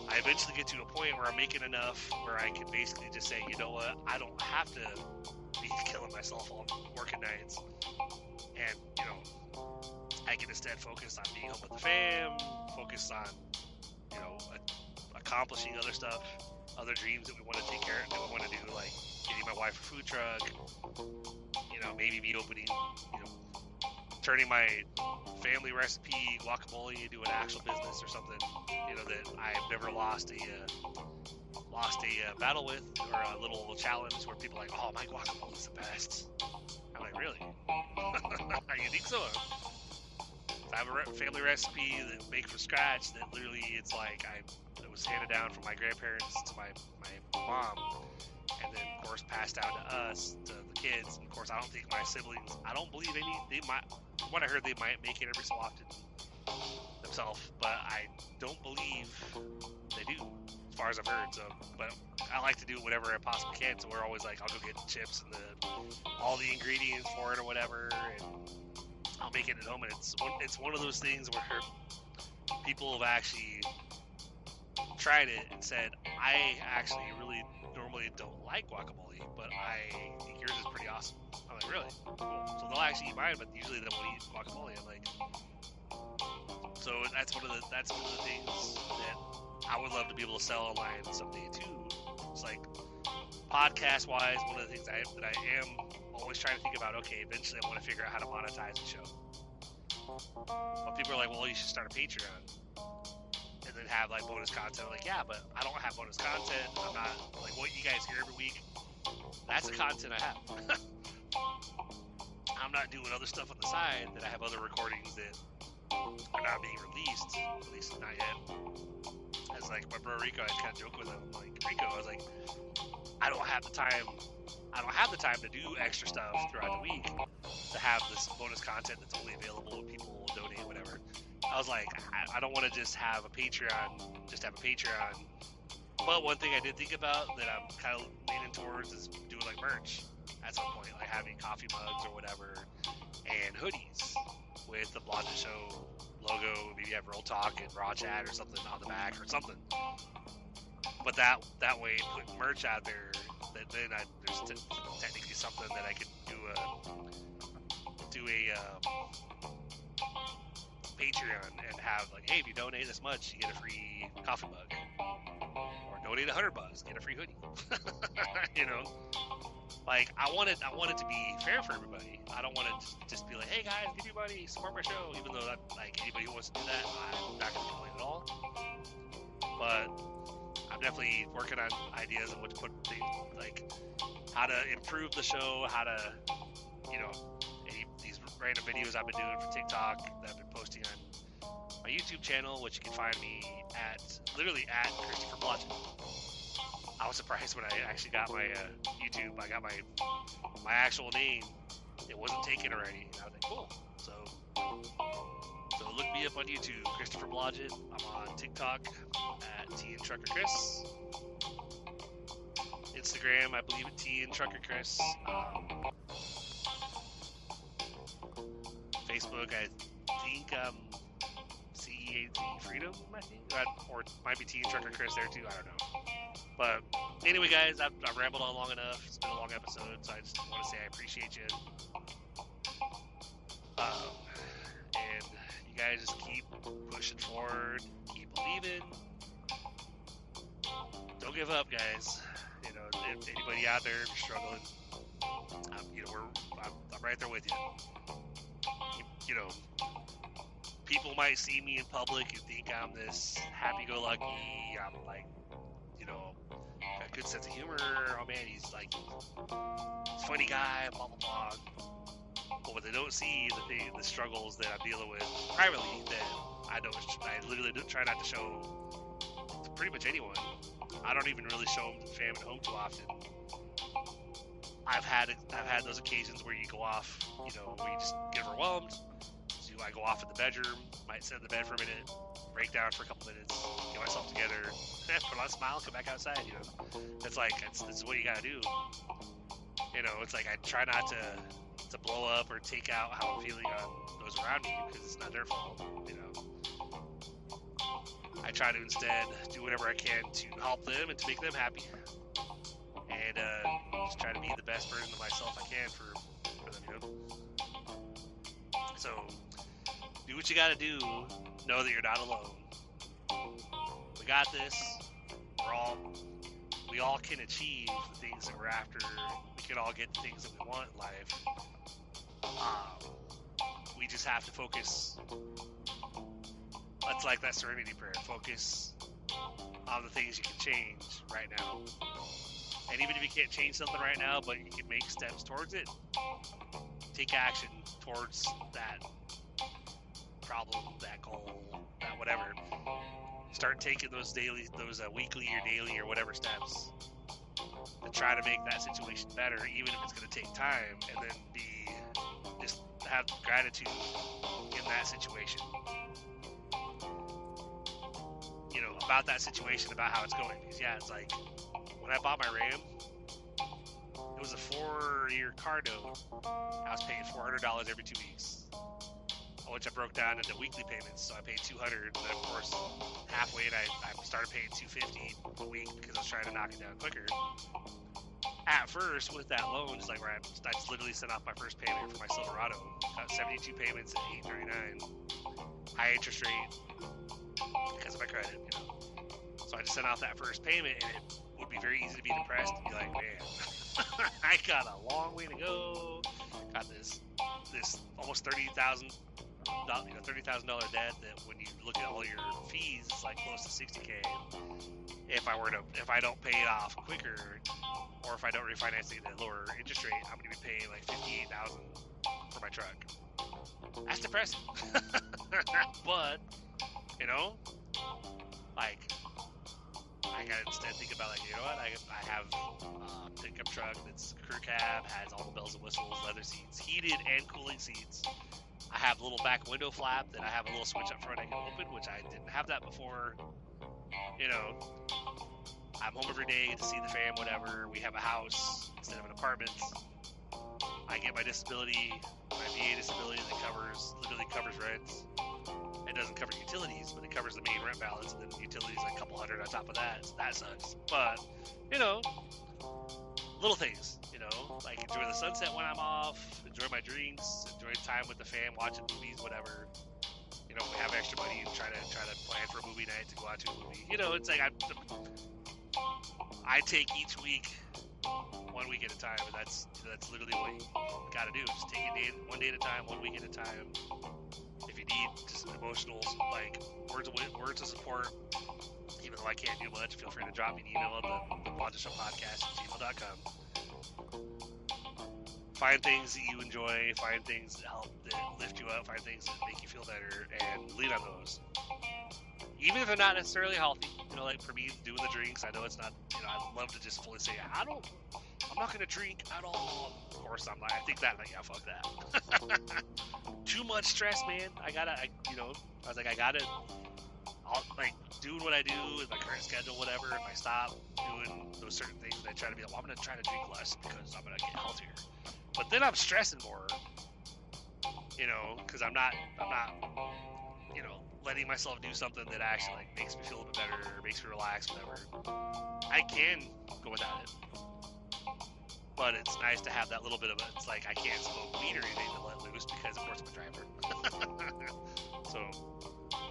I eventually get to a point where I'm making enough where I can basically just say, you know what, I don't have to be killing myself on working nights, and, you know, I can instead focus on being home with the fam, focus on, you know, accomplishing other stuff, other dreams that we want to take care of, that we want to do, like getting my wife a food truck, you know, maybe be opening, you know, turning my family recipe guacamole into an actual business or something, you know, that I've never lost a battle with, or a little challenge where people are like, oh, my guacamole is the best. I'm like, really? You think so? I have a family recipe that make from scratch that literally, it's like it was handed down from my grandparents to my mom, and then of course passed down to us, to the kids. And of course, I don't think my siblings, I don't believe they might, from what I heard, they might make it every so often themselves, but I don't believe they do, as far as I've heard. So, but I like to do whatever I possibly can, so we're always like, I'll go get the chips and all the ingredients for it or whatever, and I'll make it at home. And it's one of those things where people have actually tried it and said, I actually really normally don't like guacamole, but I think yours is pretty awesome. I'm like, really? Cool. So they'll actually eat mine, but usually they won't eat guacamole. I'm like, so that's one of the things that I would love to be able to sell online someday too. It's like, podcast wise, one of the things that I am always trying to think about, okay, eventually I want to figure out how to monetize the show. But people are like, well, you should start a Patreon and then have like bonus content. I'm like, yeah, but I don't have bonus content. I'm not like what you guys hear every week. That's the content I have. I'm not doing other stuff on the side that I have other recordings that are not being released, at least not yet. As like my bro Rico, I kind of joke with him, like, Rico, I was like, I don't have the time to do extra stuff throughout the week to have this bonus content that's only available when people will donate, whatever. I was like, I don't want to just have a Patreon. But one thing I did think about that I'm kind of leaning towards is doing like merch at some point, like having coffee mugs or whatever, and hoodies with the Blonde Show logo. Maybe have Real Talk and Raw Chat or something on the back or something. But that way, putting merch out there, that then there's technically something that I could do a Patreon and have like, hey, if you donate this much, you get a free coffee mug, or donate $100, get a free hoodie. You know, like I want it to be fair for everybody. I don't want it to just be like, hey guys, give me money, support my show. Even though that, like, anybody who wants to do that, I'm not gonna complain at all. But I'm definitely working on ideas of what to put, like how to improve the show, how to, you know, these random videos I've been doing for TikTok that I've been posting on my YouTube channel, which you can find me literally at Christopher Blodgett. I was surprised when I actually got my YouTube. I got my actual name. It wasn't taken already. And I was like, cool. So look me up on YouTube, Christopher Blodgett. I'm on TikTok at TNTruckerChris. Instagram, I believe at TNTruckerChris. Facebook, I think CEAT Freedom, I think, or it might be TNTruckerChris there too. I don't know. But anyway, guys, I've rambled on long enough. It's been a long episode, so I just want to say I appreciate you. And you guys just keep pushing forward, keep believing. Don't give up, guys. You know, if anybody out there if you're struggling, you know, I'm right there with you. You know, people might see me in public and think I'm this happy-go-lucky. I'm like, you know, got a good sense of humor. Oh man, he's like, he's a funny guy. Blah blah blah. But what they don't see is the struggles that I'm dealing with privately that I literally try not to show to pretty much anyone. I don't even really show them to fam at home too often. I've had those occasions where you go off, you know, where you just get overwhelmed, do. I go off in the bedroom, might sit in the bed for a minute, break down for a couple minutes, get myself together, put on a smile, come back outside. You know, it's like it's what you gotta do. You know, it's like I try not to blow up or take out how I'm feeling on those around me because it's not their fault. You know, I try to instead do whatever I can to help them and to make them happy, and just try to be the best version of myself I can for them. You know. So, do what you gotta do. Know that you're not alone. We got this. We all can achieve the things that we're after. We can all get the things that we want in life. We just have to focus. It's like that serenity prayer. Focus on the things you can change right now. And even if you can't change something right now, but you can make steps towards it, take action towards that problem, that goal, that whatever. Start taking those weekly or daily or whatever steps to try to make that situation better, even if it's going to take time, and then just have gratitude in that situation. You know, about that situation, about how it's going. Because yeah, it's like when I bought my Ram, it was a 4-year car note. I was paying $400 every 2 weeks, which I broke down into weekly payments. So I paid $200, and then of course halfway I started paying $250 a week because I was trying to knock it down quicker. At first, with that loan, just like where I just literally sent off my first payment for my Silverado. Got 72 payments at $899, high interest rate because of my credit, you know. So I just sent off that first payment, and it would be very easy to be depressed and be like, man, I got a long way to go. Got this almost $30,000 debt that when you look at all your fees, it's like close to $60K. If I don't pay it off quicker, or if I don't refinance it at a lower interest rate, I'm gonna be paying like $58,000 for my truck. That's depressing. But you know, like I gotta instead think about like, you know what, I have a pickup truck that's crew cab, has all the bells and whistles, leather seats, heated and cooling seats. I have a little back window flap that I have a little switch up front I can open, which I didn't have that before. You know, I'm home every day to see the fam, whatever. We have a house instead of an apartment. I get my disability, my VA disability that literally covers rent. It doesn't cover utilities, but it covers the main rent balance, and then utilities like a couple hundred on top of that. So that sucks. But, you know, little things, you know, like enjoy the sunset when I'm off, enjoy my drinks, enjoy time with the fam, watching movies, whatever. You know, we have extra money and try to plan for a movie night to go out to a movie. You know, it's like I take each week 1 week at a time, and that's literally what you gotta do. Just take it one day at a time, 1 week at a time. If you need just emotional, like words of support, even though I can't do much, feel free to drop me an email at the podcast@gmail.com. Find things that you enjoy, find things that lift you up, find things that make you feel better, and lean on those. Even if they're not necessarily healthy, you know, like for me, doing the drinks, I know it's not, you know, I'd love to just fully say, I'm not going to drink at all. Of course, I'm like, I think that, like, yeah, fuck that. Too much stress, man. I was like, I'll, like, doing what I do with my current schedule, whatever, if I stop doing those certain things, I try to be like, well, I'm going to try to drink less because I'm going to get healthier. But then I'm stressing more, you know, because I'm not, you know, letting myself do something that actually, like, makes me feel a bit better, or makes me relax, whatever. I can go without it. But it's nice to have that little bit of it. It's like I can't smoke weed or anything to let loose because, of course, I'm a driver. So,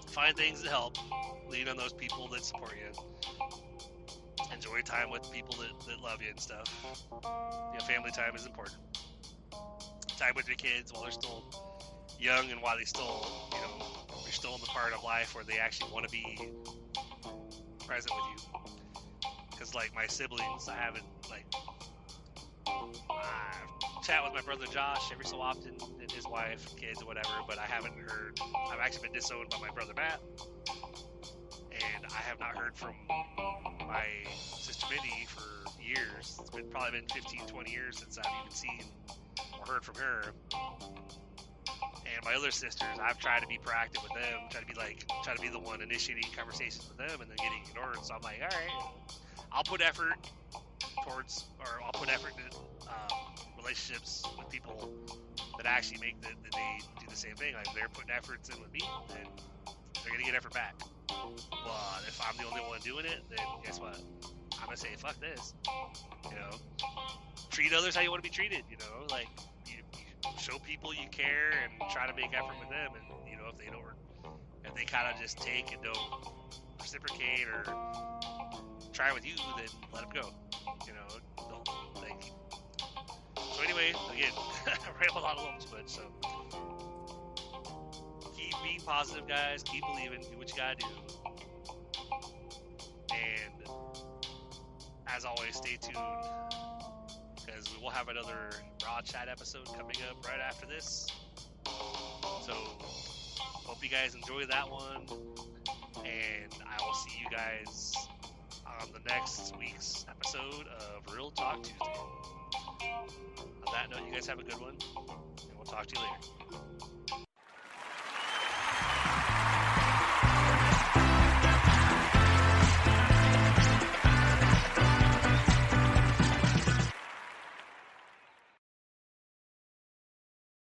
find things that help. Lean on those people that support you. Enjoy time with people that love you and stuff. Yeah, family time is important. Time with your kids while they're still young and while they still, you know, you're still in the part of life where they actually want to be present with you. Because, like, my siblings, I haven't, like, I chat with my brother Josh every so often, and his wife, kids, or whatever, but I haven't heard. I've actually been disowned by my brother Matt, and I have not heard from my sister Mindy for years. It's probably been 15, 20 years since I've even seen or heard from her. And my other sisters, I've tried to be proactive with them, try to be the one initiating conversations with them, and then getting ignored. So I'm like, all right, I'll put effort into relationships with people that actually make that they do the same thing. Like they're putting efforts in with me, then they're gonna get effort back. But if I'm the only one doing it, then guess what? I'm gonna say, fuck this. You know, treat others how you want to be treated. You know, like you show people you care and try to make effort with them. And you know, if they kind of just take and don't reciprocate or try with you, then let them go. You know, don't like. So anyway, again, I rambled on a little too much. So keep being positive, guys. Keep believing. Do what you gotta do. And as always, stay tuned because we will have another Raw Chat episode coming up right after this. So hope you guys enjoy that one, and I will see you guys on the next week's episode of Real Talk Tuesday. On that note, you guys have a good one, and we'll talk to you later.